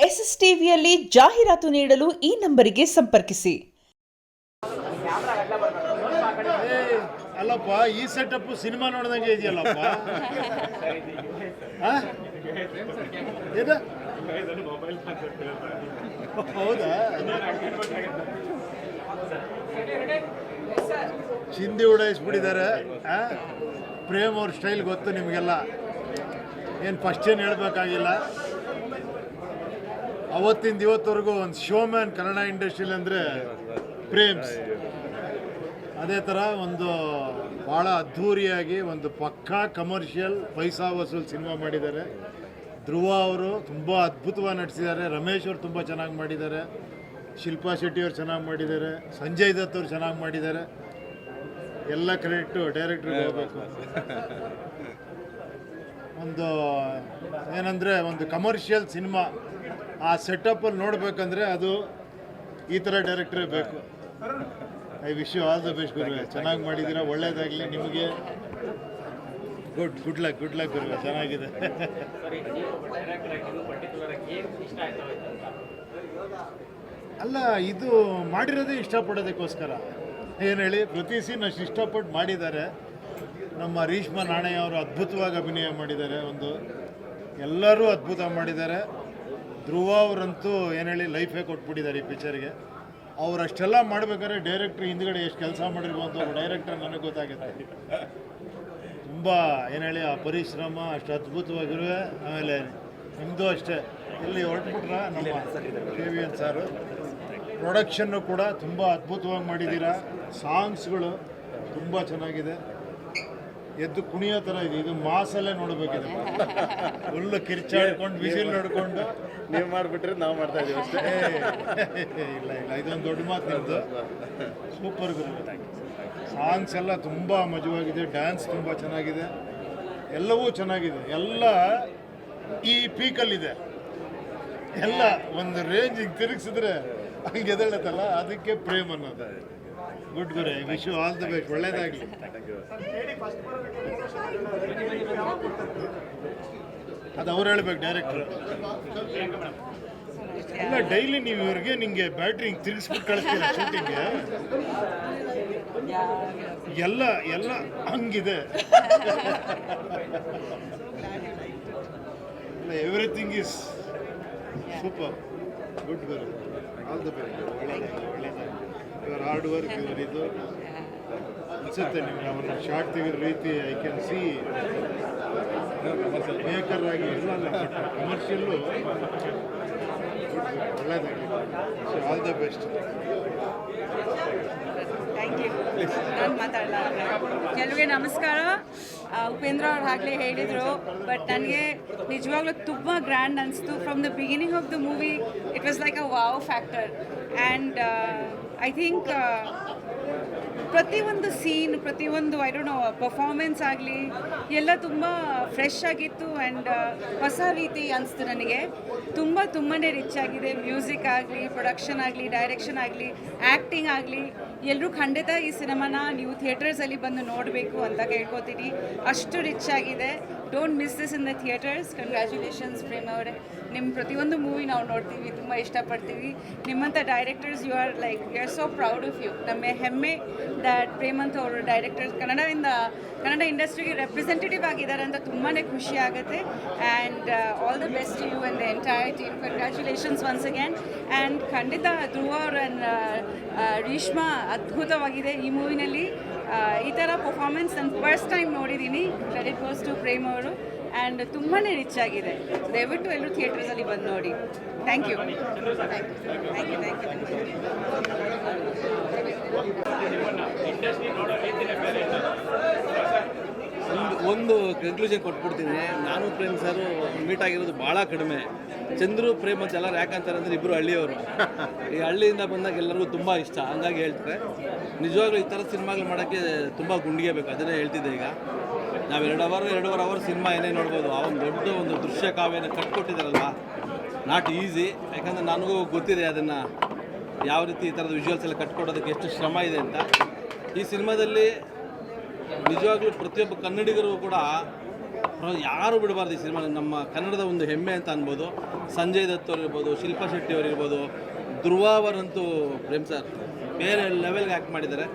S S ಟಿವಿಯಲ್ಲಿ ಜಾಹೀರಾತು ನೀಡಲು ಈ ನಂಬರಿಗೆ ಸಂಪರ್ಕಿಸಿ. ಅಲ್ಲಪ್ಪ, ಈ ಸೆಟಪ್ ಸಿನಿಮಾ ನೋಡಿದಂಗೆ ಇದೆಯಲ್ಲಪ್ಪ. ಹೌದಾ? ಚಿಂದಿ ಉಡಾಯಿಸ್ಬಿಟ್ಟಿದ್ದಾರೆ. ಪ್ರೇಮ್ ಅವ್ರ ಸ್ಟೈಲ್ ಗೊತ್ತು ನಿಮಗೆಲ್ಲ, ಏನು ಫಸ್ಟ್ ಏನು ಹೇಳಬೇಕಾಗಿಲ್ಲ. ಅವತ್ತಿಂದ ಇವತ್ತವರೆಗೂ ಒಂದು ಶೋಮ್ಯಾನ್ ಕನ್ನಡ ಇಂಡಸ್ಟ್ರಿಲಿ ಅಂದರೆ ಪ್ರೇಮ್ಸ್. ಅದೇ ಥರ ಒಂದು ಭಾಳ ಅದ್ಧೂರಿಯಾಗಿ ಒಂದು ಪಕ್ಕಾ ಕಮರ್ಷಿಯಲ್ ಪೈಸಾ ವಸೂಲ್ ಸಿನಿಮಾ ಮಾಡಿದ್ದಾರೆ. ಧ್ರುವ ಅವರು ತುಂಬ ಅದ್ಭುತವಾಗಿ ನಟಿಸಿದ್ದಾರೆ. ರಮೇಶ್ ಅವರು ತುಂಬ ಚೆನ್ನಾಗಿ ಮಾಡಿದ್ದಾರೆ. ಶಿಲ್ಪಾ ಶೆಟ್ಟಿ ಅವರು ಚೆನ್ನಾಗಿ ಮಾಡಿದ್ದಾರೆ. ಸಂಜಯ್ ದತ್ ಅವರು ಚೆನ್ನಾಗಿ ಮಾಡಿದ್ದಾರೆ. ಎಲ್ಲ ಕ್ರೆಡಿಟು ಡೈರೆಕ್ಟ್ರಿಗೆ ಹೋಗಬೇಕು. ಒಂದು ಏನಂದರೆ ಒಂದು ಕಮರ್ಷಿಯಲ್ ಸಿನಿಮಾ ಆ ಸೆಟಪ್ಪಲ್ಲಿ ನೋಡಬೇಕಂದ್ರೆ ಅದು ಈ ಥರ ಡೈರೆಕ್ಟ್ರೇ ಬೇಕು. I wish you all the best ಗುರುವೆ. ಚೆನ್ನಾಗಿ ಮಾಡಿದ್ದೀರಾ, ಒಳ್ಳೇದಾಗಲಿ ನಿಮಗೆ. ಗುಡ್ ಲಕ್ ಗುರುವೆ, ಚೆನ್ನಾಗಿದೆ. ಅಲ್ಲ, ಇದು ಮಾಡಿರೋದೇ ಇಷ್ಟಪಡೋದಕ್ಕೋಸ್ಕರ. ಏನು ಹೇಳಿ, ಪ್ರತಿ ಸೀನ್ ಅಷ್ಟು ಇಷ್ಟಪಟ್ಟು ಮಾಡಿದ್ದಾರೆ. ನಮ್ಮ ರೀಶ್ಮಾ ನಾಣಯ್ಯ ಅವರು ಅದ್ಭುತವಾಗಿ ಅಭಿನಯ ಮಾಡಿದ್ದಾರೆ. ಎಲ್ಲರೂ ಅದ್ಭುತ ಮಾಡಿದ್ದಾರೆ. ಧ್ರುವ ಅವರಂತೂ ಏನು ಹೇಳಿ ಲೈಫೇ ಕೊಟ್ಬಿಟ್ಟಿದ್ದಾರೆ ಈ ಪಿಕ್ಚರ್ಗೆ. ಅವ್ರು ಅಷ್ಟೆಲ್ಲ ಮಾಡ್ಬೇಕಾದ್ರೆ ಡೈರೆಕ್ಟ್ರ್ ಹಿಂದ್ಗಡೆ ಎಷ್ಟು ಕೆಲಸ ಮಾಡಿರ್ಬೋದು ಅಂತ ಡೈರೆಕ್ಟರ್ ನನಗೆ ಗೊತ್ತಾಗುತ್ತೆ. ತುಂಬ ಏನು ಹೇಳಿ ಆ ಪರಿಶ್ರಮ ಅಷ್ಟು ಅದ್ಭುತವಾಗಿರುವೆ. ಆಮೇಲೆ ನಿಮ್ಮದು ಅಷ್ಟೇ, ಇಲ್ಲಿ ಹೊರಟ್ಬಿಟ್ರ ನಮ್ಮ KVN ಸಾರು. ಪ್ರೊಡಕ್ಷನ್ನು ಕೂಡ ತುಂಬ ಅದ್ಭುತವಾಗಿ ಮಾಡಿದ್ದೀರಾ. ಸಾಂಗ್ಸ್ಗಳು ತುಂಬ ಚೆನ್ನಾಗಿದೆ. ಎದ್ದು ಕುಣಿಯೋ ಥರ ಇದೆ. ಇದು ಮಾಸಲ್ಲೇ ನೋಡಬೇಕಿದೆ. ಫುಲ್ಲು ಕಿರ್ಚಾಡ್ಕೊಂಡು ವಿಸಿಲ್ ನೋಡಿಕೊಂಡು ನೀವು ಮಾಡಿಬಿಟ್ರೆ ನಾವು ಮಾಡ್ತಾ ಇದ್ದೀವಿ ಅಷ್ಟೇ. ಇಲ್ಲ ಇದೊಂದು ದೊಡ್ಡ ಮಾತು ನಿಮ್ಮದು. ಸೂಪರ್ ಗುರು. ಸಾಂಗ್ಸ್ ಎಲ್ಲ ತುಂಬ ಮಜವಾಗಿದೆ. ಡ್ಯಾನ್ಸ್ ತುಂಬ ಚೆನ್ನಾಗಿದೆ. ಎಲ್ಲವೂ ಚೆನ್ನಾಗಿದೆ. ಎಲ್ಲ ಈ ಪೀಕಲ್ಲಿದೆ. ಎಲ್ಲ ಒಂದು ರೇಂಜಿಗೆ ತಿರುಗಿಸಿದ್ರೆ ಹಂಗೆ ಎದ್ದೇಳತ್ತಲ್ಲ, ಅದಕ್ಕೆ ಪ್ರೇಮ್ ಅನ್ನೋದು. ಗುಡ್ ಗುರು, wish you all the best. ಒಳ್ಳೇದಾಗಲಿ. ಅದು ಅವ್ರು ಹೇಳ್ಬೇಕು, ಡೈರೆಕ್ಟ್ರು. ಇಲ್ಲ, ಡೈಲಿ ನೀವು ಇವ್ರಿಗೆ ನಿಂಗೆ ಬ್ಯಾಟ್ರಿ ಹಿಂಗೆ ತಿರುಗಿಸ್ಬಿಟ್ಟು ಕಳಿಸ್ತೀರ ಶೂಟಿಂಗ್ಗೆ. ಎಲ್ಲ ಹಂಗಿದೆ. Everything is super. Good guru, all the best. ಒಳ್ಳೇದಾಗಲಿ. ಇವರ್ ಹಾರ್ಡ್ ವರ್ಕ್, ಇದು ಅನಿಸುತ್ತೆ ನಿಮ್ಗೆ. ಅವನ್ನ ಶಾರ್ಟ್ ತೆಗೆದ ರೀತಿ ಐ ಕ್ಯಾನ್ ಸಿ ಮೇಕರ್ ಆಗಿ. ಇಲ್ಲ ಕಮರ್ಷಿಯಲ್ಲು ಒಳ್ಳೇದಾಗಲಿ. So all the best. Thank you. ನಾನು ಮಾತಾಡಲ್ಲ. ಕೆಲವರಿಗೆ ನಮಸ್ಕಾರ. ಉಪೇಂದ್ರ ಅವ್ರು ಆಗಲೇ ಹೇಳಿದರು, ಬಟ್ ನನಗೆ ನಿಜವಾಗ್ಲೂ ತುಂಬ ಗ್ರ್ಯಾಂಡ್ ಅನಿಸ್ತು. From the beginning of the movie it was like a wow factor. And I think ಪ್ರತಿಯೊಂದು ಸೀನ್, ಪ್ರತಿಯೊಂದು ಐ ಡೋಂಟ್ ನೋ ಪರ್ಫಾರ್ಮೆನ್ಸ್ ಆಗಲಿ ಎಲ್ಲ ತುಂಬ ಫ್ರೆಶ್ ಆಗಿತ್ತು. ಆ್ಯಂಡ್ ಹೊಸ ರೀತಿ ಅನಿಸ್ತು ನನಗೆ. ತುಂಬಾ ರಿಚ್ ಆಗಿದೆ. ಮ್ಯೂಸಿಕ್ ಆಗಲಿ, ಪ್ರೊಡಕ್ಷನ್ ಆಗಲಿ, ಡೈರೆಕ್ಷನ್ ಆಗಲಿ, ಆ್ಯಕ್ಟಿಂಗ್ ಆಗಲಿ, ಎಲ್ಲರೂ ಖಂಡಿತ ಈ ಸಿನಿಮಾನ ನೀವು ಥಿಯೇಟರ್ಸಲ್ಲಿ ಬಂದು ನೋಡಬೇಕು ಅಂತ ಕೇಳ್ಕೊತೀನಿ. ಅಷ್ಟು ರಿಚ್ ಆಗಿದೆ. Don't miss this in the theatres. Congratulations Prem ಅವರೇ. ನಿಮ್ಮ ಪ್ರತಿಯೊಂದು ಮೂವಿ ನಾವು ನೋಡ್ತೀವಿ, ತುಂಬ ಇಷ್ಟಪಡ್ತೀವಿ. ನಿಮ್ಮಂಥ directors you are so proud of you. ನಮ್ಮ ಹೆಮ್ಮೆ ದ್ಯಾಟ್ ಪ್ರೇಮಂತ್ ಅವರು ಡೈರೆಕ್ಟರ್ಸ್ ಕನ್ನಡ ಇಂಡಸ್ಟ್ರಿಗೆ ರೆಪ್ರೆಸೆಂಟೇಟಿವ್ ಆಗಿದ್ದಾರೆ ಅಂತ ತುಂಬಾ ಖುಷಿ ಆಗುತ್ತೆ. And all the best to you and the entire team. Congratulations once again. And ಖಂಡಿತ ಧ್ರುವ ಅವರ ರೀಶ್ಮಾ ಅದ್ಭುತವಾಗಿದೆ ಈ ಮೂವಿನಲ್ಲಿ. ಈ ಥರ ಪರ್ಫಾರ್ಮೆನ್ಸ್ ನಾನು ಫಸ್ಟ್ ಟೈಮ್ ನೋಡಿದ್ದೀನಿ. ಕ್ರೆಡಿಟ್ ಗೋಸ್ ಟು ಪ್ರೇಮ್ ಅವರು. ಆ್ಯಂಡ್ ತುಂಬಾ ರಿಚ್ ಆಗಿದೆ. ದಯವಿಟ್ಟು ಎಲ್ಲರೂ ಥಿಯೇಟರ್ಸಲ್ಲಿ ಬಂದು ನೋಡಿ. Thank you. ಒಂದು ಕನ್ಕ್ಲೂಷನ್ ಕೊಟ್ಬಿಡ್ತೀನಿ. ನಾನು ಪ್ರೇಮ್ ಸರ್ ಮೀಟ್ ಆಗಿರೋದು ಭಾಳ ಕಡಿಮೆ. ಚಂದ್ರು ಪ್ರೇಮ್ ಅಂತ ಎಲ್ಲರೂ ಯಾಕಂತಾರೆ ಅಂದರೆ ಇಬ್ಬರು ಹಳ್ಳಿಯವರು. ಈ ಹಳ್ಳಿಯಿಂದ ಬಂದಾಗ ಎಲ್ಲರಿಗೂ ತುಂಬ ಇಷ್ಟ, ಹಂಗಾಗಿ ಹೇಳ್ತಾರೆ. ನಿಜವಾಗ್ಲೂ ಈ ಥರ ಸಿನಿಮಾಗಳು ಮಾಡೋಕ್ಕೆ ತುಂಬ ಗುಂಡಿಗೆ ಬೇಕು. ಅದನ್ನೇ ಹೇಳ್ತಿದ್ದೆ. ಈಗ ನಾವು 2.5 ಅವರ್ ಸಿನಿಮಾ ಏನೇ ನೋಡ್ಬೋದು. ಆ ಒಂದು ದೊಡ್ಡ ಒಂದು ದೃಶ್ಯ ಕಾವ್ಯನ ಕಟ್ಕೊಟ್ಟಿದ್ದಾರಲ್ವ, ನಾಟ್ ಈಸಿ. ಯಾಕಂದರೆ ನನಗೂ ಗೊತ್ತಿದೆ ಅದನ್ನು ಯಾವ ರೀತಿ ಈ ಥರದ ವಿಜುವಲ್ಸ್ ಎಲ್ಲ ಕಟ್ಕೊಡೋದಕ್ಕೆ ಎಷ್ಟು ಶ್ರಮ ಇದೆ ಅಂತ. ಈ ಸಿನಿಮಾದಲ್ಲಿ ನಿಜವಾಗ್ಲೂ ಪ್ರತಿಯೊಬ್ಬ ಕನ್ನಡಿಗರು ಕೂಡ ಯಾರು ಬಿಡಬಾರ್ದು ಈ ಸಿನಿಮಾ. ನಮ್ಮ ಕನ್ನಡದ ಒಂದು ಹೆಮ್ಮೆ ಅಂತ ಅನ್ಬೋದು. ಸಂಜಯ್ ದತ್ ಅವ್ರು ಇರ್ಬೋದು, ಶಿಲ್ಪಾ ಶೆಟ್ಟಿ ಅವರು ಇರ್ಬೋದು, ಧ್ರುವ ಅವರಂತೂ ಪ್ರೇಮ್ ಸರ್ ಬೇರೆ ಲೆವೆಲ್ಗೆ ಆ್ಯಕ್ಟ್ ಮಾಡಿದ್ದಾರೆ.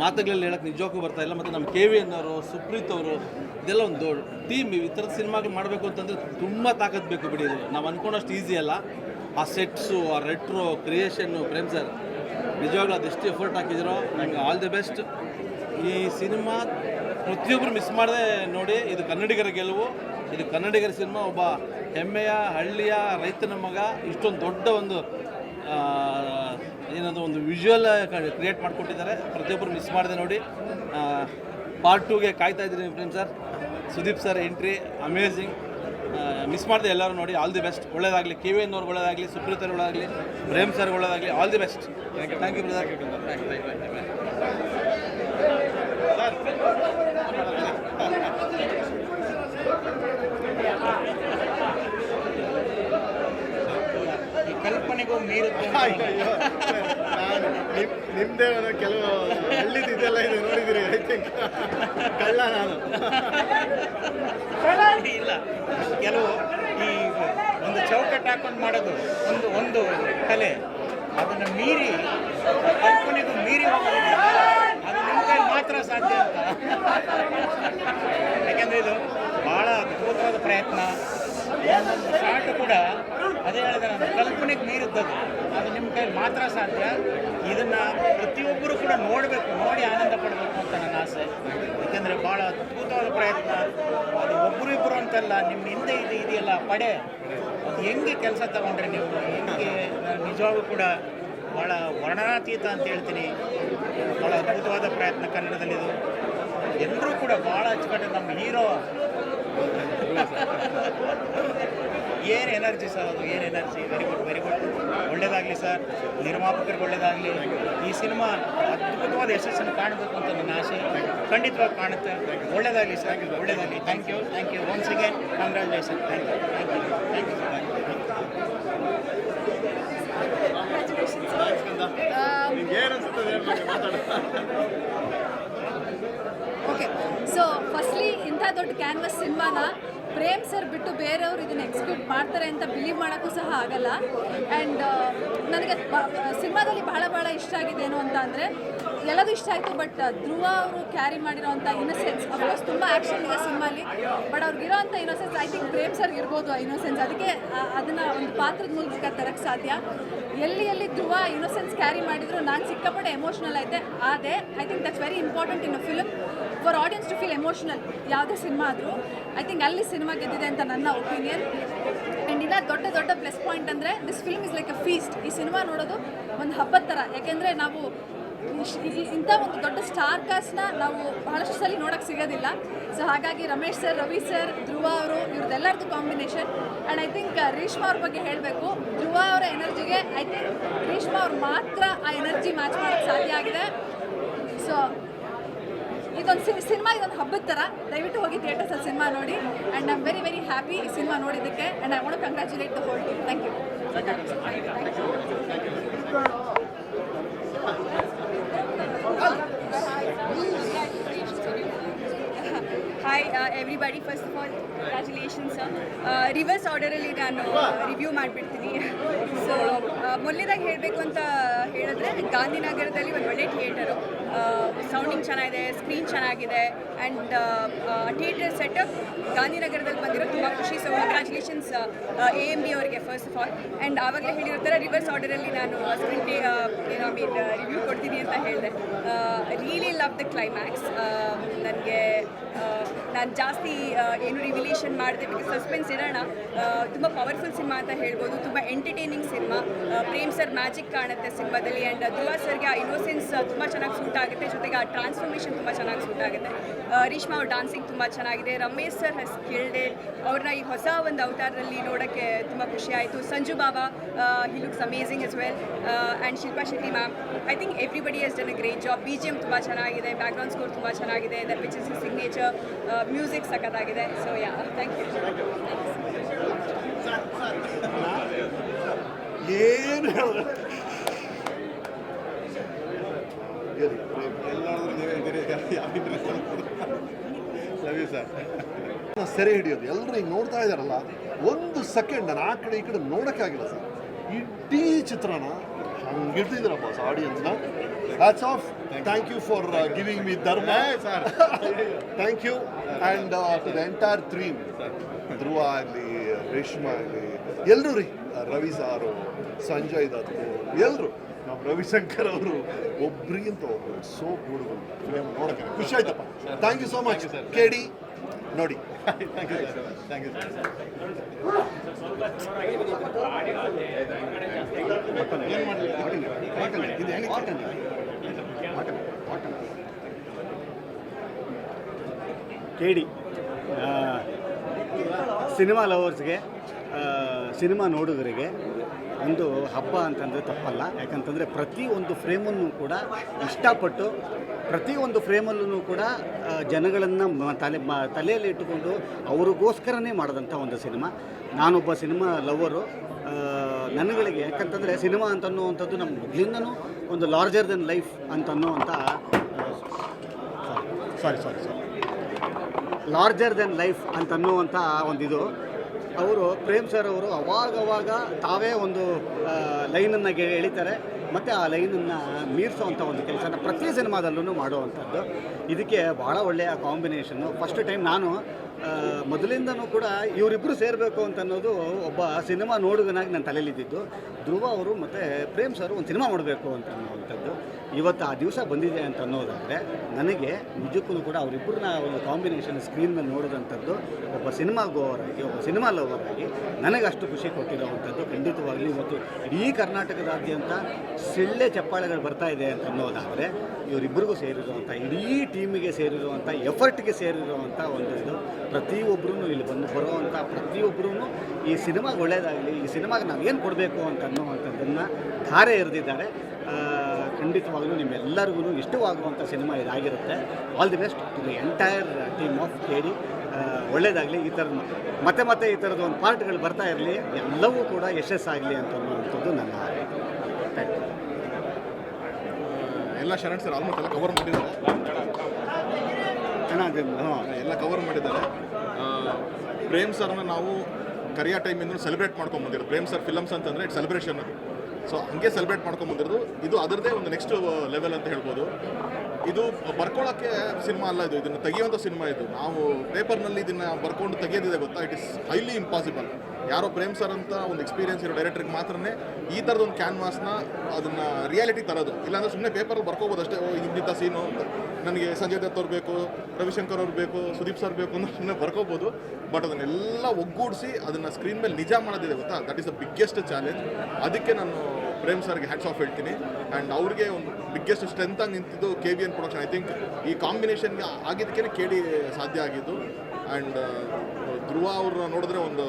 ಮಾತುಗಳಲ್ಲಿ ಹೇಳೋಕ್ಕೆ ನಿಜಕ್ಕೂ ಬರ್ತಾ ಇಲ್ಲ. ಮತ್ತು ನಮ್ಮ KVN ಅವರು, ಸುಪ್ರೀತ್ ಅವರು, ಇದೆಲ್ಲ ಒಂದು ದೊಡ್ಡ ಟೀಮ್. ಈ ಥರದ ಸಿನಿಮಾಗಳು ಮಾಡಬೇಕು ಅಂತಂದರೆ ತುಂಬ ತಾಕತ್ತು ಬೇಕು ಬಿಡಿ. ಇದು ನಾವು ಅಂದ್ಕೊಂಡಷ್ಟು ಈಸಿ ಅಲ್ಲ. ಆ ಸೆಟ್ಸು, ಆ ರೆಟ್ರೋ ಕ್ರಿಯೇಷನ್ನು, ಪ್ರೇಮ್ ಸರ್ ನಿಜವಾಗ್ಲೂ ಅದೆಷ್ಟು ಎಫರ್ಟ್ ಹಾಕಿದಿರೋ ನನಗೆ ಆಲ್ ದಿ ಬೆಸ್ಟ್. ಈ ಸಿನಿಮಾ ಪ್ರತಿಯೊಬ್ಬರು ಮಿಸ್ ಮಾಡದೆ ನೋಡಿ. ಇದು ಕನ್ನಡಿಗರ ಗೆಲುವು. ಇದು ಕನ್ನಡಿಗರ ಸಿನಿಮಾ. ಒಬ್ಬ ಹೆಮ್ಮೆಯ ಹಳ್ಳಿಯ ರೈತನ ಮಗ ಇಷ್ಟೊಂದು ದೊಡ್ಡ ಒಂದು ಏನದು ಒಂದು ವಿಜುವಲ್ ಕ್ರಿಯೇಟ್ ಮಾಡಿಕೊಟ್ಟಿದ್ದಾರೆ. ಪ್ರತಿಯೊಬ್ಬರು ಮಿಸ್ ಮಾಡದೆ ನೋಡಿ. ಪಾರ್ಟ್ 2ಗೆ ಕಾಯ್ತಾ ಇದ್ದೀನಿ Prem sir. Sudeep sir entry amazing. Miss ಮಾಡಿದೆ ಎಲ್ಲರೂ ನೋಡಿ. ಆಲ್ ದಿ ಬೆಸ್ಟ್. ಒಳ್ಳೇದಾಗಲಿ. KVN ಅವ್ರಿಗೆ ಒಳ್ಳೇದಾಗಲಿ, ಸುಪ್ರೀತ್ ಅವ್ರಿಗೆ ಒಳ್ಳೇದಾಗಲಿ, ಪ್ರೇಮ್ ಸರ್ ಒಳ್ಳೇದಾಗಲಿ. All the best. Thank you brother. ಕಲ್ಪನೆಗೂ ಮೀರುತ್ತೆ. ನಾನು ನಿಮ್ಮದೇ ಕೆಲವು ಹಳ್ಳಿದಿದೆಲ್ಲ ಇದು ನೋಡಿದಿರಿ. ಐ ಥಿಂಕ್ ಕಳ್ಳ ನಾನು ಇಲ್ಲ, ಕೆಲವು ಈ ಒಂದು ಚೌಕಟ್ಟು ಹಾಕೊಂಡು ಮಾಡೋದು ಒಂದು ಕಲೆ. ಅದನ್ನು ಮೀರಿ ಕಲ್ಪನೆಗೂ ಮೀರಿ ಹೋಗೋದಿಲ್ಲ. ಅದು ನಿಮ್ಮ ಕೈ ಮಾತ್ರ ಸಾಧ್ಯ ಅಂತ. ಯಾಕೆಂದರೆ ಇದು ಭಾಳ ಅದ್ಭುತವಾದ ಪ್ರಯತ್ನ. ಒಂದೊಂದು ಶಾರ್ಟ್ ಕೂಡ ಅದೇ ಹೇಳಿದೆ ನಾನು, ಕಲ್ಪನೆಗೆ ಮೀರಿದ್ದದು. ಅದು ನಿಮ್ಮ ಕೈಲಿ ಮಾತ್ರ ಸಾಧ್ಯ. ಇದನ್ನು ಪ್ರತಿಯೊಬ್ಬರು ಕೂಡ ನೋಡಬೇಕು, ನೋಡಿ ಆನಂದ ಪಡಬೇಕು ಅಂತ ನನ್ನ ಆಸೆ. ಯಾಕೆಂದರೆ ಭಾಳ ಅದ್ಭುತವಾದ ಪ್ರಯತ್ನ. ಅದು ಒಬ್ಬರು ಇಬ್ಬರು ಅಂತಲ್ಲ, ನಿಮ್ಮ ಹಿಂದೆ ಇದೆಯಲ್ಲ ಪಡೆ, ಅದು ಹೆಂಗೆ ಕೆಲಸ ತಗೊಂಡ್ರೆ ನೀವು, ಹೆಂಗೆ ನಿಜವಾಗೂ ಕೂಡ ಭಾಳ ವರ್ಣನಾತೀತ ಅಂತ ಹೇಳ್ತೀನಿ. ಭಾಳ ಅದ್ಭುತವಾದ ಪ್ರಯತ್ನ ಕನ್ನಡದಲ್ಲಿದು. ಎಲ್ಲರೂ ಕೂಡ ಭಾಳ ಅಚ್ಚುಕಟ್ಟು. ನಮ್ಮ ಹೀರೋ ಏನು ಎನರ್ಜಿ ಸರ್, ಅದು ಏನು energy. Very good, very good. ಒಳ್ಳೆಯದಾಗಲಿ ಸರ್, ನಿರ್ಮಾಪಕರಿಗೆ ಒಳ್ಳೆಯದಾಗಲಿ. ಈ ಸಿನಿಮಾ ಅದ್ಭುತವಾದ ಯಶಸ್ಸನ್ನು ಕಾಣಬೇಕು ಅಂತ ನನ್ನ ಆಸೆ. ಖಂಡಿತವಾಗಿ ಕಾಣುತ್ತೆ. ಒಳ್ಳೆಯದಾಗಲಿ ಸರ್, ಒಳ್ಳೆಯದಾಗಲಿ. Thank you, thank you. Once again congratulation. Thank you, thank you, thank you. Okay, so firstly ಇಂಥ ದೊಡ್ಡ ಕ್ಯಾನ್ವಸ್ ಸಿನಿಮಾನ ಪ್ರೇಮ್ ಸರ್ ಬಿಟ್ಟು ಬೇರೆಯವರು ಇದನ್ನು ಎಕ್ಸಿಕ್ಯೂಟ್ ಮಾಡ್ತಾರೆ ಅಂತ ಬಿಲೀವ್ ಮಾಡೋಕ್ಕೂ ಸಹ ಆಗಲ್ಲ. ಆ್ಯಂಡ್ ನನಗೆ ಸಿನಿಮಾದಲ್ಲಿ ಬಹಳ ಇಷ್ಟ ಆಗಿದ್ದೇನು ಅಂತ ಅಂದರೆ, ಎಲ್ಲದೂ ಇಷ್ಟ ಆಯಿತು. ಬಟ್ ಧ್ರುವ ಅವರು ಕ್ಯಾರಿ ಮಾಡಿರೋವಂಥ ಇನ್ನೋಸೆನ್ಸ್, ಅಫ್ಕೋರ್ಸ್ ತುಂಬ ಆ್ಯಕ್ಷನ್ ಇದೆ ಸಿನಿಮಾಲಿ, ಬಟ್ ಅವ್ರಿಗಿರೋವಂಥ ಇನ್ನೋಸೆನ್ಸ್ ಐ ಥಿಂಕ್ ಪ್ರೇಮ್ ಸರ್ಗೆ ಇರ್ಬೋದು ಆ ಇನ್ನೋಸೆನ್ಸ್. ಅದಕ್ಕೆ ಅದನ್ನು ಒಂದು ಪಾತ್ರದ ಮೂಲಕ ತರಕ್ಕೆ ಸಾಧ್ಯ. ಎಲ್ಲಿ ಧ್ರುವ ಇನ್ನೋಸೆನ್ಸ್ ಕ್ಯಾರಿ ಮಾಡಿದ್ರು ನಾನು ಸಿಕ್ಕಾಪಟ್ಟೆ ಎಮೋಷ್ನಲ್ ಆದೆ. I think that's very important in a film for audience to feel emotional. ಯಾವುದೇ ಸಿನಿಮಾ ಆದರೂ ಐ ಥಿಂಕ್ ಅಲ್ಲಿ ಸಿನಿಮಾ ಗೆದ್ದಿದೆ ಅಂತ ನನ್ನ ಒಪಿನಿಯನ್. ಆ್ಯಂಡ್ ಇಲ್ಲ ದೊಡ್ಡ ಪ್ಲಸ್ ಪಾಯಿಂಟ್ ಅಂದರೆ this film is like a feast. ಈ ಸಿನಿಮಾ ನೋಡೋದು ಒಂದು ಹಬ್ಬದ ಥರ. ಯಾಕೆಂದರೆ ನಾವು ಇಂಥ ಒಂದು ದೊಡ್ಡ ಸ್ಟಾರ್ ಕಾಸ್ಟ್ನ ನಾವು ಬಹಳಷ್ಟು ಸಲ ನೋಡೋಕ್ಕೆ ಸಿಗೋದಿಲ್ಲ. ಸೊ ಹಾಗಾಗಿ ರಮೇಶ್ ಸರ್, ರವಿ ಸರ್, ಧ್ರುವ ಅವರು, ಇವ್ರದ್ದೆಲ್ಲರದ್ದು combination. And I think Reshma ಅವ್ರ ಬಗ್ಗೆ ಹೇಳಬೇಕು. ಧ್ರುವ ಅವರ ಎನರ್ಜಿಗೆ ಐ ಥಿಂಕ್ ರೇಷ್ಮಾ ಅವ್ರು ಮಾತ್ರ ಆ ಎನರ್ಜಿ ಮ್ಯಾಚ್ ಮಾಡೋಕ್ಕೆ ಸಾಧ್ಯ ಆಗಿದೆ. ಸೊ ಇದೊಂದು ಸಿನಿಮಾ, ಇದೊಂದು ಹಬ್ಬದ ಥರ. ದಯವಿಟ್ಟು ಹೋಗಿ ಥಿಯೇಟರ್ಸಲ್ಲಿ ಸಿನಿಮಾ ನೋಡಿ. And I am very happy ಈ ಸಿನಿಮಾ ನೋಡಿದ್ದಕ್ಕೆ. And I want to congratulate the whole team. Thank you. Hi everybody, first of all congratulations sir. Reverse ಆರ್ಡರಲ್ಲಿ ನಾನು ರಿವ್ಯೂ ಮಾಡಿಬಿಡ್ತೀನಿ. ಸೊ ಮೊದಲನೇದಾಗಿ ಹೇಳಬೇಕು ಅಂತ ಹೇಳಿದ್ರೆ, ಗಾಂಧಿನಗರದಲ್ಲಿ ಒಂದು ಒಳ್ಳೆ ಥಿಯೇಟರು, ಸೌಂಡಿಂಗ್ ಚೆನ್ನಾಗಿದೆ, ಸ್ಕ್ರೀನ್ ಚೆನ್ನಾಗಿದೆ, ಆ್ಯಂಡ್ ಥಿಯೇಟರ್ ಸೆಟಪ್ ಗಾಂಧಿನಗರದಲ್ಲಿ ಬಂದಿರೋ ತುಂಬ ಖುಷಿ. ಸೊ ಕಂಗ್ರ್ಯಾಚುಲೇಷನ್ಸ್ AMB ಅವರಿಗೆ ಫಸ್ಟ್ ಆಫ್ ಆಲ್. ಆ್ಯಂಡ್ ಆವಾಗಲೇ ಹೇಳಿರ್ತಾರೆ ರಿವರ್ಸ್ ಆರ್ಡರಲ್ಲಿ ನಾನು ಸ್ಕ್ರೀನ್ ರಿವ್ಯೂ ಕೊಡ್ತೀನಿ ಅಂತ ಹೇಳಿದೆ. Really love the climax. ನನಗೆ ನಾನು ಜಾಸ್ತಿ ಏನು ರಿವಿಲೇಷನ್ ಮಾಡಿದೆ, ಬಿಕಾಸ್ ಸಸ್ಪೆನ್ಸ್ ಇಡೋಣ. ತುಂಬ ಪವರ್ಫುಲ್ ಸಿನಿಮಾ ಅಂತ ಹೇಳ್ಬೋದು. ತುಂಬ entertaining cinema. Prem sir magic ಕಾಣುತ್ತೆ ಸಿನಿಮಾದಲ್ಲಿ. ಆ್ಯಂಡ್ ಧ್ರುವ ಸರ್ಗೆ ಆ ಇನ್ನೋಸೆನ್ಸ್ ತುಂಬ ಚೆನ್ನಾಗಿ ಸೂಟ್ ಆಗುತ್ತೆ. ಜೊತೆಗೆ ಆ ಟ್ರಾನ್ಸ್ಫಾರ್ಮೇಷನ್ ತುಂಬ ಚೆನ್ನಾಗಿ ಸೂಟ್ ಆಗುತ್ತೆ. ರೇಷ್ಮಾ ಅವ್ರ ಡಾನ್ಸಿಂಗ್ ತುಂಬ ಚೆನ್ನಾಗಿದೆ. Ramesh sir has killed it. ಅವ್ರನ್ನ ಈ ಹೊಸ ಒಂದು ಅವತಾರದಲ್ಲಿ ನೋಡೋಕ್ಕೆ ತುಂಬ ಖುಷಿ ಆಯಿತು. Sanju Baba, he looks amazing as well. And Shilpa Shetty ma'am, I think everybody has done a great job. BGM ತುಂಬ ಚೆನ್ನಾಗಿದೆ, ಬ್ಯಾಕ್ಗ್ರೌಂಡ್ ಸ್ಕೋರ್ ತುಂಬ ಚೆನ್ನಾಗಿದೆ, that which is signature. Music ಸಖತ್ತಾಗಿದೆ. So yeah, thank you. ಏನು ಎಲ್ಲಾದ್ರೂ ನೀವೇ ಲವ್ ಯು ಸರ್. ಸೆರೆ ಹಿಡಿಯೋದು ಎಲ್ಲರೂ ಹಿಂಗೆ ನೋಡ್ತಾ ಇದ್ದಾರಲ್ಲ, ಒಂದು ಸೆಕೆಂಡ್ ನಾನು ಆ ಕಡೆ ಈ ಕಡೆ ನೋಡೋಕ್ಕಾಗಿಲ್ಲ ಸರ್. ಇಡೀ ಚಿತ್ರನ ಹಂಗಿಡ್ತಿದ್ದೀರ ಬಾಸ್ ಆಡಿಯನ್ಸ್ನ. Hats off. Thank you for giving me Dharma sir. Thank you and to the entire team, Dhruva ಆಗಲಿ, ರೇಷ್ಮಾ ಆಗಲಿ, ಎಲ್ಲರೂ ರೀ, ರವಿ ಸಾರು, ಸಂಜಯ್ ದತ್, ಎಲ್ಲರೂ, ನಮ್ಮ ರವಿಶಂಕರ್ ಅವರು ಒಬ್ರಿಗಿಂತ ಒಬ್ಬರು ಸೋ ಬ್ಯೂಟಿಫುಲ್ ಫಿಲಮ್ ನೋಡೋಕ್ಕೆ ಖುಷಿ ಆಯ್ತಪ್ಪ. Thank you so much KD ನೋಡಿ. Thank you sir. Thank you sir. KD cinema ಲವರ್ಸ್ಗೆ, ಸಿನಿಮಾ ನೋಡುಗರಿಗೆ ಒಂದು ಹಬ್ಬ ಅಂತಂದರೆ ತಪ್ಪಲ್ಲ. ಯಾಕಂತಂದರೆ ಪ್ರತಿಯೊಂದು ಫ್ರೇಮನ್ನು ಕೂಡ ಇಷ್ಟಪಟ್ಟು, ಪ್ರತಿಯೊಂದು ಫ್ರೇಮಲ್ಲೂ ಕೂಡ ಜನಗಳನ್ನು ತಲೆಯಲ್ಲಿ ಇಟ್ಟುಕೊಂಡು ಅವ್ರಿಗೋಸ್ಕರನೇ ಮಾಡಿದಂಥ ಒಂದು ಸಿನಿಮಾ. ನಾನೊಬ್ಬ ಸಿನಿಮಾ ಲವರು. ನನಗಳಿಗೆ ಯಾಕಂತಂದರೆ ಸಿನಿಮಾ ಅಂತನ್ನುವಂಥದ್ದು ನಮ್ಮ ಮೊದಲಿಂದನೂ ಒಂದು ಲಾರ್ಜರ್ ದೆನ್ ಲೈಫ್ ಅಂತನ್ನುವಂಥ ಲಾರ್ಜರ್ ದೆನ್ ಲೈಫ್ ಅಂತನ್ನುವಂಥ ಒಂದಿದು. ಅವರು ಪ್ರೇಮ್ ಸರ್ ಅವರು ಅವಾಗವಾಗ ತಾವೇ ಒಂದು ಲೈನನ್ನು ಎಳಿತಾರೆ ಮತ್ತು ಆ ಲೈನನ್ನು ಮೀರಿಸೋವಂಥ ಒಂದು ಕೆಲಸನ ಪ್ರತಿ ಸಿನಿಮಾದಲ್ಲೂ ಮಾಡುವಂಥದ್ದು. ಇದಕ್ಕೆ ಭಾಳ ಒಳ್ಳೆಯ ಕಾಂಬಿನೇಷನ್ನು. ಫಸ್ಟ್ ಟೈಮ್ ನಾನು ಮೊದಲಿಂದನೂ ಕೂಡ ಇವರಿಬ್ಬರು ಸೇರಬೇಕು ಅಂತ ಅನ್ನೋದು ಒಬ್ಬ ಸಿನಿಮಾ ನೋಡುಗನಾಗಿ ನನ್ನ ತಲೆಯಲ್ಲಿದ್ದಿದ್ದು. ಧ್ರುವ ಅವರು ಮತ್ತು ಪ್ರೇಮ್ ಸರ್ ಒಂದು ಸಿನಿಮಾ ಮಾಡಬೇಕು ಅಂತ ಅನ್ನೋವಂಥದ್ದು ಇವತ್ತು ಆ ದಿವಸ ಬಂದಿದೆ ಅಂತ ಅನ್ನೋದಾದರೆ ನನಗೆ ನಿಜಕ್ಕೂ ಕೂಡ ಅವರಿಬ್ಬರನ್ನ ಒಂದು ಕಾಂಬಿನೇಷನ್ ಸ್ಕ್ರೀನ್ ಮೇಲೆ ನೋಡಿದಂಥದ್ದು ಒಬ್ಬ ಸಿನಿಮಾ ಗೋವರಾಗಿ, ಒಬ್ಬ ಸಿನಿಮಾ ಲವರಾಗಿ ನನಗೆ ಅಷ್ಟು ಖುಷಿ ಕೊಟ್ಟಿರೋವಂಥದ್ದು. ಖಂಡಿತವಾಗಲಿ ಇವತ್ತು ಇಡೀ ಕರ್ನಾಟಕದಾದ್ಯಂತ ಸಿಳ್ಳೆ ಚಪ್ಪಾಳೆಗಳು ಬರ್ತಾ ಇದೆ ಅಂತ ಅನ್ನೋದಾದರೆ ಇವರಿಬ್ಬರಿಗೂ ಸೇರಿರುವಂಥ, ಇಡೀ ಟೀಮಿಗೆ ಸೇರಿರುವಂಥ, ಎಫರ್ಟ್ಗೆ ಸೇರಿರುವಂಥ ಒಂದು ಇದು. ಪ್ರತಿಯೊಬ್ಬರೂ ಇಲ್ಲಿ ಬರುವಂಥ ಪ್ರತಿಯೊಬ್ಬರೂ ಈ ಸಿನಿಮಾಗೆ ಒಳ್ಳೆಯದಾಗಲಿ, ಈ ಸಿನಿಮಾಗೆ ನಾವು ಏನು ಕೊಡಬೇಕು ಅಂತ ಅನ್ನೋವಂಥದ್ದನ್ನು ಧಾರೆ ಎರೆದಿದ್ದಾರೆ. ಖಂಡಿತವಾಗಲೂ ನಿಮ್ಮೆಲ್ಲರಿಗೂ ಇಷ್ಟವಾಗುವಂಥ ಸಿನಿಮಾ ಇದಾಗಿರುತ್ತೆ. All the best to the entire team of KD. ಒಳ್ಳೆಯದಾಗಲಿ. ಈ ಥರದ ಮತ್ತೆ ಈ ಥರದ ಒಂದು ಪಾರ್ಟ್ಗಳು ಬರ್ತಾ ಇರಲಿ, ಎಲ್ಲವೂ ಕೂಡ ಯಶಸ್ಸಾಗಲಿ ಅಂತ ಅನ್ನುವಂಥದ್ದು ನನ್ನ ಥ್ಯಾಂಕ್ ಯು. ಎಲ್ಲ ಶರಣ್ ಸರ್ ಆಲ್ಮೋಸ್ಟ್ ಎಲ್ಲ ಕವರ್ ಮಾಡಿದ್ದಾರೆ, ಎಲ್ಲ ಕವರ್ ಮಾಡಿದ್ದಾರೆ. ಪ್ರೇಮ್ ಸರ್ನ ನಾವು ಕರಿಯಾ ಟೈಮಿಂದ ಸೆಲೆಬ್ರೇಟ್ ಮಾಡ್ಕೊಂಬಂದಿರೋದು. ಪ್ರೇಮ್ ಸರ್ ಫಿಲಮ್ಸ್ ಅಂತಂದರೆ ಇಟ್ ಸೆಲೆಬ್ರೇಷನ್ ಅದು. ಸೊ ಹಂಗೆ ಸೆಲೆಬ್ರೇಟ್ ಮಾಡ್ಕೊಂಬಂದಿರೋದು. ಇದು ಅದರದ್ದೇ ಒಂದು ನೆಕ್ಸ್ಟ್ ಲೆವೆಲ್ ಅಂತ ಹೇಳ್ಬೋದು. ಇದು ಬರ್ಕೊಳ್ಳೋಕ್ಕೆ ಸಿನಿಮಾ ಅಲ್ಲ, ಇದನ್ನು ತೆಗೆಯುವಂಥ ಸಿನಿಮಾ. ಇದು ನಾವು ಪೇಪರ್ನಲ್ಲಿ ಇದನ್ನು ಬರ್ಕೊಂಡು ತೆಗೆಯೋದಿದೆ ಗೊತ್ತಾ, ಇಟ್ ಇಸ್ ಹೈಲಿ ಇಂಪಾಸಿಬಲ್. ಯಾರೋ ಪ್ರೇಮ್ ಸರ್ ಅಂತ ಒಂದು ಎಕ್ಸ್ಪೀರಿಯನ್ಸ್ ಇರೋ ಡೈರೆಕ್ಟ್ರಿಗೆ ಮಾತ್ರನೇ ಈ ಥರದೊಂದು ಕ್ಯಾನ್ವಾಸ್ನ ಅದನ್ನು ರಿಯಾಲಿಟಿ ತರೋದು. ಇಲ್ಲಾಂದರೆ ಸುಮ್ಮನೆ ಪೇಪರಲ್ಲಿ ಬರ್ಕೋಬೋದು ಅಷ್ಟೇ. ಇಂಥ ಸೀನು ನನಗೆ ಸಂಜಯ್ ದತ್ ಅವ್ರು ಬೇಕು, ರವಿಶಂಕರ್ ಅವ್ರು ಬೇಕು, ಸುದೀಪ್ ಸರ್ ಬೇಕು ಅಂತ ಸುಮ್ಮನೆ ಬರ್ಕೋಬೋದು. ಬಟ್ ಅದನ್ನೆಲ್ಲ ಒಗ್ಗೂಡಿಸಿ ಅದನ್ನು ಸ್ಕ್ರೀನ್ ಮೇಲೆ ನಿಜ ಮಾಡೋದಿದೆ ಗೊತ್ತಾ, that is the biggest challenge. ಅದಕ್ಕೆ ನಾನು ಪ್ರೇಮ್ ಸರ್ಗೆ ಹ್ಯಾಟ್ಸ್ ಆಫ್ ಹೇಳ್ತೀನಿ. ಆ್ಯಂಡ್ ಅವ್ರಿಗೆ ಒಂದು ಬಿಗ್ಗೆಸ್ಟ್ ಸ್ಟ್ರೆಂತಾಗಿ ನಿಂತಿದ್ದು KBN ಪ್ರೊಡಕ್ಷನ್. ಐ ಥಿಂಕ್ ಈ ಕಾಂಬಿನೇಷನ್ಗೆ ಆಗಿದ್ದಕ್ಕೆ KD ಸಾಧ್ಯ ಆಗಿದ್ದು. ಆ್ಯಂಡ್ ಧ್ರುವ ಅವ್ರನ್ನ ನೋಡಿದ್ರೆ ಒಂದು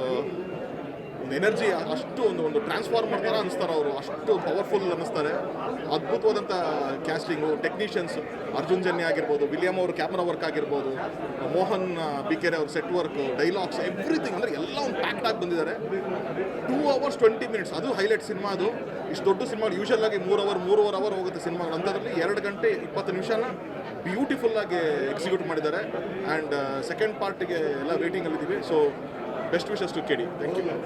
ಎನರ್ಜಿ ಅಷ್ಟು ಒಂದು ಟ್ರಾನ್ಸ್ಫಾರ್ಮರ್ ಥರ ಅನ್ನಿಸ್ತಾರೆ ಅವರು. ಅಷ್ಟು ಪವರ್ಫುಲ್ ಅನ್ನಿಸ್ತಾರೆ. ಅದ್ಭುತವಾದಂಥ ಕ್ಯಾಸ್ಟಿಂಗು, ಟೆಕ್ನಿಷಿಯನ್ಸ್, ಅರ್ಜುನ್ ಜನ್ಯ ಆಗಿರ್ಬೋದು, ವಿಲಿಯಮ್ ಅವ್ರ ಕ್ಯಾಮ್ರಾ ವರ್ಕ್ ಆಗಿರ್ಬೋದು, ಮೋಹನ್ ಬಿಕೆರೆ ಅವ್ರ ಸೆಟ್ ವರ್ಕ್, ಡೈಲಾಗ್ಸ್, ಎವ್ರಿಥಿಂಗ್ ಅಂದರೆ ಎಲ್ಲ ಒಂದು ಪ್ಯಾಕ್ಟ್ ಆಗಿ ಬಂದಿದ್ದಾರೆ. 2 hours 20 minutes, ಅದು ಹೈಲೈಟ್ ಸಿನಿಮಾ. ಅದು ಇಷ್ಟು ದೊಡ್ಡ ಸಿನಿಮಾ ಯೂಶಲ್ ಆಗಿ 3 ಅವರ್ ಹೋಗುತ್ತೆ ಸಿನಿಮಾಗಳು. ಅಂಥದ್ರಲ್ಲಿ 2 ಗಂಟೆ 20 ನಿಮಿಷನ ಬ್ಯೂಟಿಫುಲ್ಲಾಗಿ ಎಕ್ಸಿಕ್ಯೂಟ್ ಮಾಡಿದ್ದಾರೆ. ಆ್ಯಂಡ್ ಸೆಕೆಂಡ್ ಪಾರ್ಟಿಗೆ ಎಲ್ಲ ವೇಟಿಂಗಲ್ಲಿದ್ದೀವಿ. So best wishes to KD. Thank you.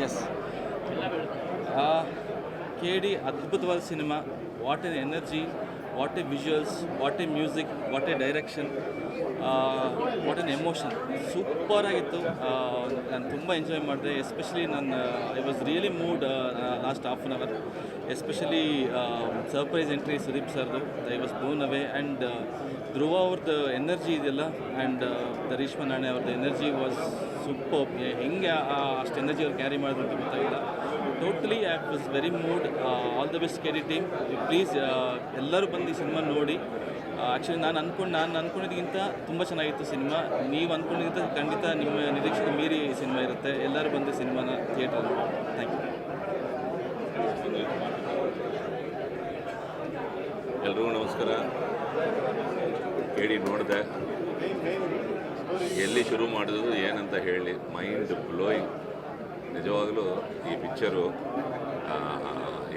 Yes, KD ಅದ್ಭುತವಾದ cinema. What an energy, what a visuals, what a music, what a direction, what an emotion. Super ಆಗಿತ್ತು. ನಾನು ತುಂಬ ಎಂಜಾಯ್ ಮಾಡಿದೆ. Especially I was really moved last half an hour. Especially surprise entry Sudeep ಸರ್ದು, I was blown away. And Dhruva ಅವ್ರದ್ದು energy ಇದೆಯಲ್ಲ, and the Reshma ನಾಣೆ ಅವ್ರದ್ದು energy was super. ಹೆಂಗೆ ಅಷ್ಟು ಎನರ್ಜಿ ಅವ್ರು ಕ್ಯಾರಿ ಮಾಡಿದ್ರು ಅಂತ ಗೊತ್ತಾಗಿಲ್ಲ. Totally I was very mood. All the best KD team. Please ಎಲ್ಲರೂ ಬಂದು ಈ ಸಿನಿಮಾ ನೋಡಿ. ಆ್ಯಕ್ಚುಲಿ ನಾನು ಅಂದ್ಕೊಂಡಿದ್ದಕ್ಕಿಂತ ತುಂಬ ಚೆನ್ನಾಗಿತ್ತು ಸಿನಿಮಾ. ನೀವು ಅಂದ್ಕೊಂಡಿದ್ದ ಖಂಡಿತ ನಿಮ್ಮ ನಿರೀಕ್ಷೆಗೆ ಮೀರಿ ಸಿನಿಮಾ ಇರುತ್ತೆ. ಎಲ್ಲರೂ ಬಂದು ಸಿನಿಮಾನ ಥಿಯೇಟರ್ ನೋಡಿ. Thank you. ಎಲ್ರಿಗೂ ನಮಸ್ಕಾರ. KD ನೋಡಿದೆ, ಎಲ್ಲಿ ಶುರು ಮಾಡಿದ್ರು ಏನಂತ ಹೇಳಿ, ಮೈಂಡ್ ಬ್ಲೋಯಿಂಗ್. ನಿಜವಾಗಲೂ ಈ ಪಿಕ್ಚರು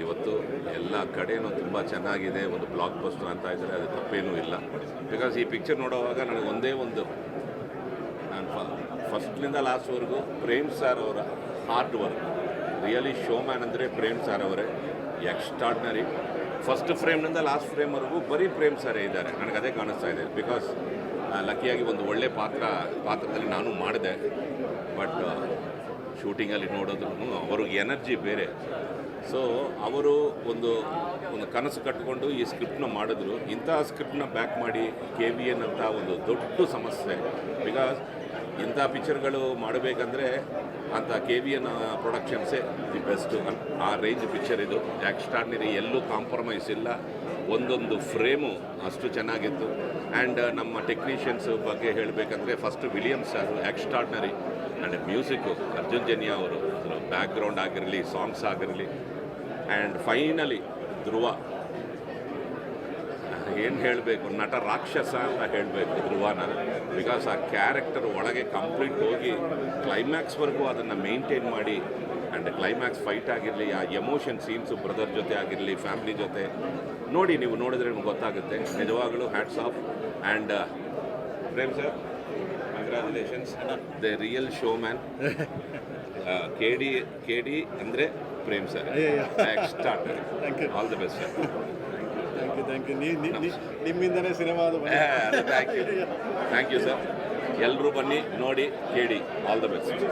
ಇವತ್ತು ಎಲ್ಲ ಕಡೆನೂ ತುಂಬ ಚೆನ್ನಾಗಿದೆ, ಒಂದು ಬ್ಲಾಕ್ ಬಸ್ಟರ್ ಅಂತ ಇದ್ದರೆ ಅದು ತಪ್ಪೇನೂ ಇಲ್ಲ. ಬಿಕಾಸ್ ಈ ಪಿಕ್ಚರ್ ನೋಡುವಾಗ ನನಗೆ ಒಂದೇ ಒಂದು, ನಾನು ಫಸ್ಟ್ನಿಂದ ಲಾಸ್ಟ್ವರೆಗೂ ಪ್ರೇಮ್ ಸರ್ ಅವರ ಹಾರ್ಡ್ ವರ್ಕ್, ರಿಯಲಿ ಶೋಮ್ಯಾನ್ ಅಂದರೆ ಪ್ರೇಮ್ ಸರ್ ಅವರೇ, ಎಕ್ಸ್ಟ್ರಾರ್ಡ್ನರಿ. ಫಸ್ಟ್ ಫ್ರೇಮ್ನಿಂದ ಲಾಸ್ಟ್ ಫ್ರೇಮ್ವರೆಗೂ ಬರೀ ಪ್ರೇಮ್ ಸರೇ ಇದ್ದಾರೆ, ನನಗೆ ಅದೇ ಕಾಣಿಸ್ತಾ ಇದೆ. ಬಿಕಾಸ್ ಲಕ್ಕಿಯಾಗಿ ಒಂದು ಒಳ್ಳೆ ಪಾತ್ರದಲ್ಲಿ ನಾನು ಮಾಡಿದೆ. ಬಟ್ ಶೂಟಿಂಗಲ್ಲಿ ನೋಡೋದ್ರೂ ಅವ್ರಿಗೆ ಎನರ್ಜಿ ಬೇರೆ. ಸೊ ಅವರು ಒಂದು ಕನಸು ಕಟ್ಟಿಕೊಂಡು ಈ ಸ್ಕ್ರಿಪ್ಟ್ನ ಮಾಡಿದ್ರು. ಇಂಥ ಸ್ಕ್ರಿಪ್ಟ್ನ ಬ್ಯಾಕ್ ಮಾಡಿ KVN ಅಂತ ಒಂದು ದೊಡ್ಡ ಸಮಸ್ಯೆ. ಬಿಕಾಸ್ ಇಂಥ ಪಿಕ್ಚರ್ಗಳು ಮಾಡಬೇಕಂದ್ರೆ ಅಂಥ KVN ಪ್ರೊಡಕ್ಷನ್ಸೇ ದಿ ಬೆಸ್ಟ್. ಆ ರೇಂಜ್ ಪಿಕ್ಚರ್ ಇದು, ಎಕ್ಸ್ಟ್ರಾರ್ಡಿನರಿ, ಎಲ್ಲೂ ಕಾಂಪ್ರಮೈಸ್ ಇಲ್ಲ. ಒಂದೊಂದು ಫ್ರೇಮು ಅಷ್ಟು ಚೆನ್ನಾಗಿತ್ತು. ಆ್ಯಂಡ್ ನಮ್ಮ ಟೆಕ್ನಿಷಿಯನ್ಸ್ ಬಗ್ಗೆ ಹೇಳಬೇಕಂದ್ರೆ first Williams sir extraordinary. And music Arjun Janya ಅವರು, ಬ್ಯಾಕ್ಗ್ರೌಂಡ್ ಆಗಿರಲಿ, ಸಾಂಗ್ಸ್ ಆಗಿರಲಿ. ಆ್ಯಂಡ್ ಫೈನಲಿ ಧ್ರುವ, ಏನು ಹೇಳಬೇಕು, ನಟ ರಾಕ್ಷಸ ಅಂತ ಹೇಳಬೇಕು ಧ್ರುವನ. ಬಿಕಾಸ್ ಆ ಕ್ಯಾರೆಕ್ಟರ್ ಒಳಗೆ ಕಂಪ್ಲೀಟ್ ಹೋಗಿ ಕ್ಲೈಮ್ಯಾಕ್ಸ್ವರೆಗೂ ಅದನ್ನು ಮೇಂಟೈನ್ ಮಾಡಿ. ಆ್ಯಂಡ್ ಕ್ಲೈಮ್ಯಾಕ್ಸ್ ಫೈಟ್ ಆಗಿರಲಿ, ಆ ಎಮೋಷನ್ ಸೀನ್ಸು ಬ್ರದರ್ ಜೊತೆ ಆಗಿರಲಿ, ಫ್ಯಾಮಿಲಿ ಜೊತೆ ನೋಡಿ, ನೀವು ನೋಡಿದ್ರೆ ನಿಮ್ಗೆ ಗೊತ್ತಾಗುತ್ತೆ. ನಿಜವಾಗಲೂ hats off. And Prem sir, congratulations, the real show man. KD ಅಂದರೆ Prem sir, extraordinary. All the best sir. Thank you. ನಿಮ್ಮಿಂದನೇ ಸಿನಿಮಾ ಥ್ಯಾಂಕ್ ಯು ಸರ್. ಎಲ್ಲರೂ ಬನ್ನಿ ನೋಡಿ KD. All the best.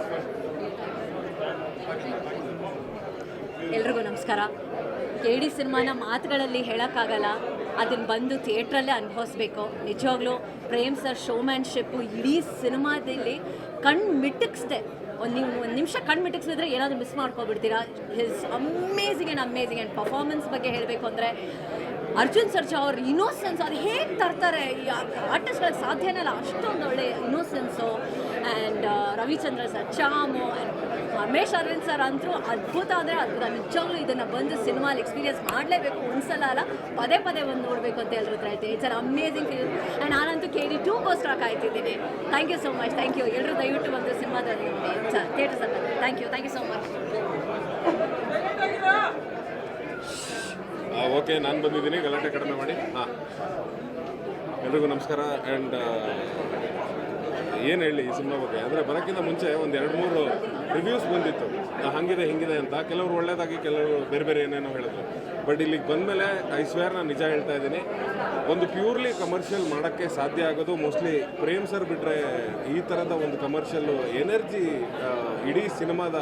ಎಲ್ರಿಗೂ ನಮಸ್ಕಾರ. KD ಸಿನಿಮಾನ ಮಾತುಗಳಲ್ಲಿ ಹೇಳೋಕ್ಕಾಗಲ್ಲ, ಅದನ್ನು ಬಂದು ಥಿಯೇಟ್ರಲ್ಲೇ ಅನುಭವಿಸ್ಬೇಕು. ನಿಜವಾಗ್ಲೂ ಪ್ರೇಮ್ ಸರ್ ಶೋಮ್ಯಾನ್ಶಿಪ್ಪು ಇಡೀ ಸಿನಿಮಾದಲ್ಲಿ ಕಣ್ಣು ಮಿಟಕ್ಸ್ದೆ. ಒಂದು ನಿಮಿಷ ಕಣ್ಣು ಮಿಟಕ್ಸಿದ್ರೆ ಏನಾದರೂ ಮಿಸ್ ಮಾಡ್ಕೊಬಿಡ್ತೀರಾ. ಹಿಸ್ ಅಮೇಝಿಂಗ್ ಆ್ಯಂಡ್ ಪರ್ಫಾರ್ಮೆನ್ಸ್ ಬಗ್ಗೆ ಹೇಳಬೇಕು ಅಂದರೆ ಅರ್ಜುನ್ ಸರ್ಜಾ ಅವ್ರ ಇನ್ನೋಸೆನ್ಸ್ ಅದು ಹೇಗೆ ತರ್ತಾರೆ, ಈ ಆರ್ಟಿಸ್ಟ್ಗಳಿಗೆ ಸಾಧ್ಯನೇ ಇಲ್ಲ. ಅಷ್ಟೊಂದು ಒಳ್ಳೆ innocence. And Ravichandra sir Chamu, Ramesh Aravind sir ಅಂತೂ ಅದ್ಭುತ ಅಂದರೆ ಅದ್ಭುತ. ನಿಜವಾಗ್ಲೂ ಇದನ್ನು ಬಂದು ಸಿನಿಮಾಲಿ ಎಕ್ಸ್ಪೀರಿಯನ್ಸ್ ಮಾಡಲೇಬೇಕು, ಒಂದ್ಸಲ ಅಲ್ಲ ಪದೇ ಬಂದು ನೋಡಬೇಕು ಅಂತ ಎಲ್ಲರ ಹತ್ರ ಐತೆ. It's an amazing film. And ನಾನಂತೂ KD 2ಗೋಸ್ಕರ ಕಾಯ್ತಿದ್ದೀನಿ. Thank you so much. Thank you. ಎಲ್ಲರೂ ದಯವಿಟ್ಟು ಒಂದು ಸಿನಿಮಾದಲ್ಲಿ ನೋಡಿ ಥಿಯೇಟರ್ಸಲ್ಲಿ. Thank you so much. Okay, ನಾನು ಬಂದಿದ್ದೀನಿ, ಗಲಾಟೆ ಕಡಿಮೆ ಮಾಡಿ. ಹಾಂ, ಎಲ್ರಿಗೂ ನಮಸ್ಕಾರ. ಆ್ಯಂಡ್ ಏನು ಹೇಳಿ ಈ ಸಿನಿಮಾ ಬಗ್ಗೆ ಅಂದರೆ, ಬರೋಕ್ಕಿಂತ ಮುಂಚೆ ಒಂದು 2-3 ರಿವ್ಯೂಸ್ ಬಂದಿತ್ತು, ಹಾಗಿದೆ ಹಿಂಗಿದೆ ಅಂತ. ಕೆಲವರು ಒಳ್ಳೆಯದಾಗಿ, ಕೆಲವರು ಬೇರೆ ಏನೇನೋ ಹೇಳಿದ್ರು. ಬಟ್ ಇಲ್ಲಿಗೆ ಬಂದಮೇಲೆ ಐ ಸ್ವೇರ್ ನಾನು ನಿಜ ಹೇಳ್ತಾ ಇದ್ದೀನಿ, ಒಂದು ಪ್ಯೂರ್ಲಿ ಕಮರ್ಷಿಯಲ್ ಮಾಡೋಕ್ಕೆ ಸಾಧ್ಯ ಆಗೋದು ಮೋಸ್ಟ್ಲಿ ಪ್ರೇಮ್ ಸರ್ ಬಿಟ್ಟರೆ. ಈ ಥರದ ಒಂದು ಕಮರ್ಷಿಯಲ್ಲು ಎನರ್ಜಿ ಇಡೀ ಸಿನಿಮಾದ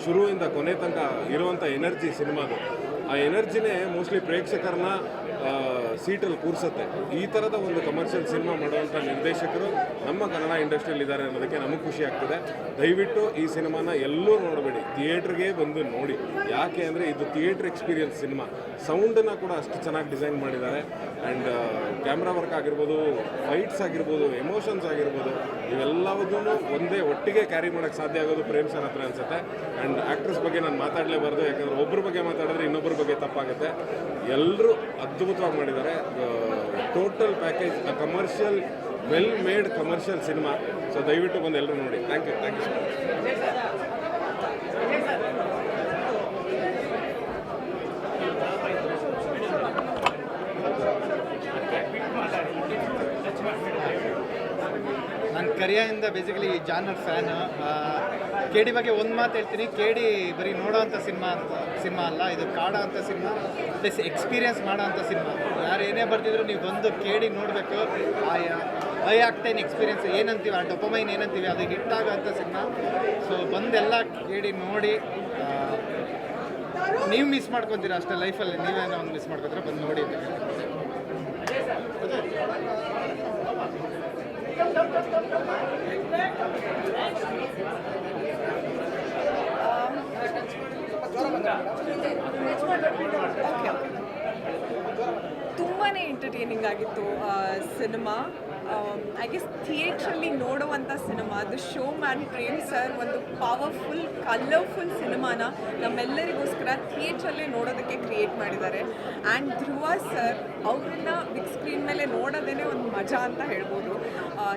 ಶುರುವಿಂದ ಕೊನೆ ತನಕ ಇರುವಂಥ ಎನರ್ಜಿ ಸಿನಿಮಾದು, ಆ ಎನರ್ಜಿನೇ ಮೋಸ್ಟ್ಲಿ ಪ್ರೇಕ್ಷಕರನ್ನ ಸೀಟಲ್ಲಿ ಕೂರಿಸುತ್ತೆ. ಈ ಥರದ ಒಂದು ಕಮರ್ಷಿಯಲ್ ಸಿನಿಮಾ ಮಾಡುವಂಥ ನಿರ್ದೇಶಕರು ನಮ್ಮ ಕನ್ನಡ ಇಂಡಸ್ಟ್ರಿಯಲ್ಲಿ ಇದ್ದಾರೆ ಅನ್ನೋದಕ್ಕೆ ನಮಗೆ ಖುಷಿ ಆಗ್ತದೆ. ದಯವಿಟ್ಟು ಈ ಸಿನಿಮಾನ ಎಲ್ಲೂ ನೋಡಬೇಡಿ, ಥಿಯೇಟ್ರಿಗೆ ಬಂದು ನೋಡಿ. ಯಾಕೆ ಅಂದರೆ ಇದು ಥಿಯೇಟ್ರ್ ಎಕ್ಸ್ಪೀರಿಯನ್ಸ್ ಸಿನಿಮಾ. ಸೌಂಡನ್ನು ಕೂಡ ಅಷ್ಟು ಚೆನ್ನಾಗಿ ಡಿಸೈನ್ ಮಾಡಿದ್ದಾರೆ. ಆ್ಯಂಡ್ ಕ್ಯಾಮ್ರಾ ವರ್ಕ್ ಆಗಿರ್ಬೋದು, ಫೈಟ್ಸ್ ಆಗಿರ್ಬೋದು, ಎಮೋಷನ್ಸ್ ಆಗಿರ್ಬೋದು, ಇವೆಲ್ಲವನ್ನೂ ಒಂದೇ ಒಟ್ಟಿಗೆ ಕ್ಯಾರಿ ಮಾಡೋಕ್ಕೆ ಸಾಧ್ಯ ಆಗೋದು ಪ್ರೇಮ್ ಸರ್ ಹತ್ರ ಅನಿಸುತ್ತೆ. ಆ್ಯಂಡ್ ಆ್ಯಕ್ಟ್ರೆಸ್ ಬಗ್ಗೆ ನಾನು ಮಾತಾಡಲೇಬಾರ್ದು, ಯಾಕಂದರೆ ಒಬ್ಬರ ಬಗ್ಗೆ ಮಾತಾಡಿದ್ರೆ ಇನ್ನೊಬ್ಬರ ಬಗ್ಗೆ ತಪ್ಪಾಗುತ್ತೆ. ಎಲ್ಲರೂ ಅದ್ಭುತವಾಗಿ ಮಾಡಿದ್ದಾರೆ. Total package, commercial, well made commercial ಸಿನಿಮಾ. ಸೊ ದಯವಿಟ್ಟು ಬಂದು ಎಲ್ಲರೂ ನೋಡಿ. Thank you so much. ನಾನು ಕರಿಯಿಂದ ಬೇಸಿಕಲಿ ಜಾನರ್ ಫ್ಯಾನ್. KD ಬಗ್ಗೆ ಒಂದು ಮಾತು ಹೇಳ್ತೀನಿ, KD ಬರೀ ನೋಡೋವಂಥ ಸಿನಿಮಾ ಅಲ್ಲ, ಇದು ಕಾಡೋ ಅಂಥ ಸಿನಿಮಾ, ಪ್ಲಸ್ ಎಕ್ಸ್ಪೀರಿಯನ್ಸ್ ಮಾಡೋ ಅಂಥ ಸಿನಿಮಾ. ಯಾರು ಏನೇ ಬರ್ತಿದ್ರು ನೀವು ಬಂದು KD ನೋಡಬೇಕು. ಐ ಆಕ್ಟೈನ್ ಎಕ್ಸ್ಪೀರಿಯನ್ಸ್ ಏನಂತೀವಿ, ಆ ಡೊಪಮೈನ್ ಏನಂತೀವಿ, ಅದು ಹಿಟ್ಟಾಗೋ ಅಂಥ ಸಿನಿಮಾ. ಸೊ ಬಂದೆಲ್ಲ KD ನೋಡಿ, ನೀವು ಮಿಸ್ ಮಾಡ್ಕೊತೀರ ಅಷ್ಟೇ ಲೈಫಲ್ಲಿ, ನೀವೇನೋ ಒಂದು ಮಿಸ್ ಮಾಡ್ಕೊತೀರ, ಬಂದು ನೋಡಿ ಅಂತ ಹೇಳ್ತೀನಿ. ತುಂಬಾ ಎಂಟರ್ಟೈನಿಂಗ್ ಆಗಿತ್ತು ಸಿನಿಮಾ. ಐ ಗೆಸ್ ಥಿಯೇಟ್ರಲ್ಲಿ ನೋಡುವಂಥ cinema the show man Prem sir ಒಂದು ಪವರ್ಫುಲ್ ಕಲರ್ಫುಲ್ ಸಿನಿಮಾನ ನಮ್ಮೆಲ್ಲರಿಗೋಸ್ಕರ ಥಿಯೇಟ್ರಲ್ಲೇ ನೋಡೋದಕ್ಕೆ ಕ್ರಿಯೇಟ್ ಮಾಡಿದ್ದಾರೆ. ಆ್ಯಂಡ್ ಧ್ರುವ ಸರ್ ಅವ್ರನ್ನ ಬಿಗ್ ಸ್ಕ್ರೀನ್ ಮೇಲೆ ನೋಡೋದೇ ಒಂದು ಮಜಾ ಅಂತ ಹೇಳ್ಬೋದು.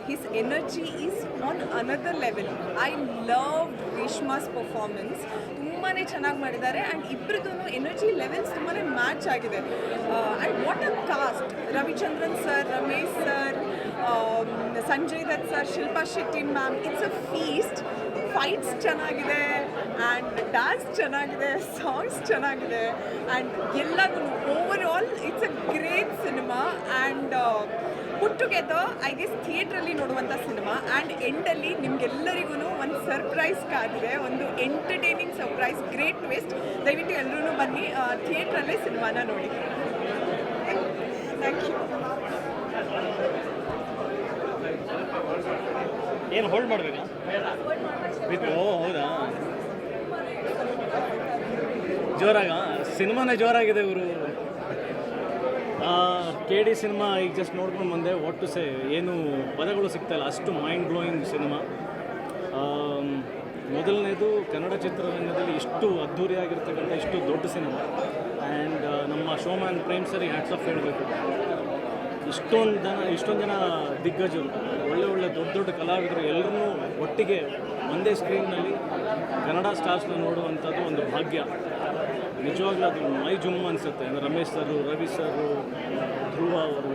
His energy is on another level. I love Reshma's performance. ತುಂಬಾ ಚೆನ್ನಾಗಿ ಮಾಡಿದ್ದಾರೆ ಆ್ಯಂಡ್ ಇಬ್ಬರದ್ದು ಎನರ್ಜಿ ಲೆವೆಲ್ಸ್ ತುಂಬಾ ಮ್ಯಾಚ್ ಆಗಿದೆ. And what a cast, Ravichandran sir, Ramesh sir, Sanjay Dutt sir, Shilpa Shetty ma'am, it's a feast. Fights ಚೆನ್ನಾಗಿದೆ ಆ್ಯಂಡ್ ಡ್ಯಾನ್ಸ್ ಚೆನ್ನಾಗಿದೆ, ಸಾಂಗ್ಸ್ ಚೆನ್ನಾಗಿದೆ ಆ್ಯಂಡ್ ಎಲ್ಲದೂ over all it's a great cinema. And put together I guess ಥಿಯೇಟ್ರಲ್ಲಿ ನೋಡುವಂಥ cinema. And ಎಂಡಲ್ಲಿ ನಿಮಗೆಲ್ಲರಿಗೂ ಒಂದು ಸರ್ಪ್ರೈಸ್ ಕಾದಿದೆ, ಒಂದು ಎಂಟರ್ಟೈನಿಂಗ್ ಸರ್ಪ್ರೈಸ್, ಗ್ರೇಟ್ ಟ್ವಿಸ್ಟ್. ದಯವಿಟ್ಟು ಎಲ್ಲರೂ ಬನ್ನಿ, ಥಿಯೇಟ್ರಲ್ಲೇ ಸಿನಿಮಾನ ನೋಡಿ. Thank you. ಏನು ಹೋಲ್ಡ್ ಮಾಡಬೇಕಾ? ಓ ಹೌದಾ, ಜೋರಾಗ ಸಿನಿಮಾನೇ ಜೋರಾಗಿದೆ ಇವರು. KD ಸಿನಿಮಾ ಈಗ ಜಸ್ಟ್ ನೋಡ್ಕೊಂಡು ಬಂದೆ. ವಾಟ್ ಟು ಸೇ, ಏನು ಪದಗಳು ಸಿಗ್ತಾಯಿಲ್ಲ, ಅಷ್ಟು ಮೈಂಡ್ ಬ್ಲೋಯಿಂಗ್ ಸಿನಿಮಾ. ಮೊದಲನೇದು ಕನ್ನಡ ಚಿತ್ರರಂಗದಲ್ಲಿ ಇಷ್ಟು ಅದ್ಧೂರಿಯಾಗಿರ್ತಕ್ಕಂಥ ಇಷ್ಟು ದೊಡ್ಡ ಸಿನಿಮಾ. ಆ್ಯಂಡ್ ನಮ್ಮ ಶೋಮ್ಯಾನ್ ಪ್ರೇಮ್ ಸರಿಗೆ ಹ್ಯಾಟ್ಸ್ ಆಫ್ ಹೇಳಬೇಕು. ಇಷ್ಟೊಂದು ಜನ ದಿಗ್ಗಜರು, ಒಳ್ಳೆ ದೊಡ್ಡ ದೊಡ್ಡ ಕಲಾವಿದರು ಎಲ್ಲರೂ ಒಟ್ಟಿಗೆ ಒಂದೇ ಸ್ಕ್ರೀನ್ನಲ್ಲಿ ಕನ್ನಡ ಸ್ಟಾರ್ಸ್ನ ನೋಡುವಂಥದ್ದು ಒಂದು ಭಾಗ್ಯ. ನಿಜವಾಗ್ಲೂ ಅದು ಮೈ ಜುಮ್ ಅನಿಸುತ್ತೆ. ಅಂದರೆ ರಮೇಶ್ ಸರು, ರವಿ ಸರು, ಧ್ರುವ ಅವರು,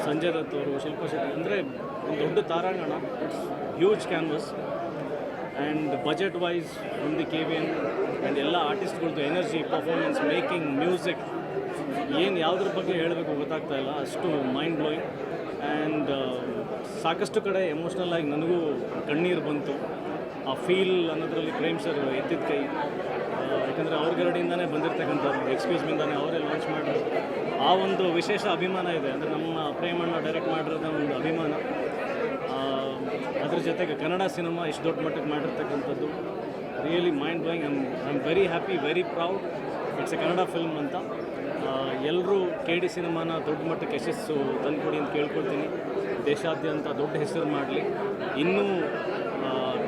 ಸಂಜಯ್ ದತ್ ಅವರು, ಶಿಲ್ಪಾ ಶೆಟ್ಟಿ, ಅಂದರೆ ಒಂದು ದೊಡ್ಡ ತಾರಾಂಗಣ. Huge canvas and budget wise ಒಂದು KVN ಆ್ಯಂಡ್ ಎಲ್ಲ ಆರ್ಟಿಸ್ಟ್ಗಳದ್ದು ಎನರ್ಜಿ, ಪರ್ಫಾರ್ಮೆನ್ಸ್, ಮೇಕಿಂಗ್, ಮ್ಯೂಸಿಕ್, ಏನು ಯಾವುದ್ರ ಬಗ್ಗೆ ಹೇಳಬೇಕು ಗೊತ್ತಾಗ್ತಾ ಇಲ್ಲ, ಅಷ್ಟು ಮೈಂಡ್ ಬ್ಲೋಯಿಂಗ್. ಆ್ಯಂಡ್ ಸಾಕಷ್ಟು ಕಡೆ ಎಮೋಷ್ನಲ್ ಆಗಿ ನನಗೂ ಕಣ್ಣೀರು ಬಂತು. ಆ ಫೀಲ್ ಅನ್ನೋದ್ರಲ್ಲಿ ಪ್ರೇಮ್ ಸರ್ ಎತ್ತಿದ ಕೈ. ಯಾಕಂದರೆ ಅವ್ರ ಗರಡಿಯಿಂದನೇ ಬಂದಿರತಕ್ಕಂಥವ್ರು, ಎಕ್ಸ್ಕ್ಯೂಸ್ ಮಿಂದಾನೆ ಅವರೇ ಲಾಂಚ್ ಮಾಡಿದ್ರು. ಆ ಒಂದು ವಿಶೇಷ ಅಭಿಮಾನ ಇದೆ. ಅಂದರೆ ನಮ್ಮ ಪ್ರೇಮಣ್ಣ ಡೈರೆಕ್ಟ್ ಮಾಡಿರೋದ ಒಂದು ಅಭಿಮಾನ. ಅದ್ರ ಜೊತೆಗೆ ಕನ್ನಡ ಸಿನಿಮಾ ಇಷ್ಟು ದೊಡ್ಡ ಮಟ್ಟಕ್ಕೆ ಮಾಡಿರ್ತಕ್ಕಂಥದ್ದು really mind blowing. I am very happy, very proud. It's A Kannada film ಅಂತ. ಎಲ್ಲರೂ KD ಸಿನಿಮಾನ ದೊಡ್ಡ ಮಟ್ಟಕ್ಕೆ ಯಶಸ್ಸು ತಂದುಕೊಡಿ ಅಂತ ಕೇಳ್ಕೊಳ್ತೀನಿ. ದೇಶಾದ್ಯಂತ ದೊಡ್ಡ ಹೆಸರು ಮಾಡಲಿ. ಇನ್ನೂ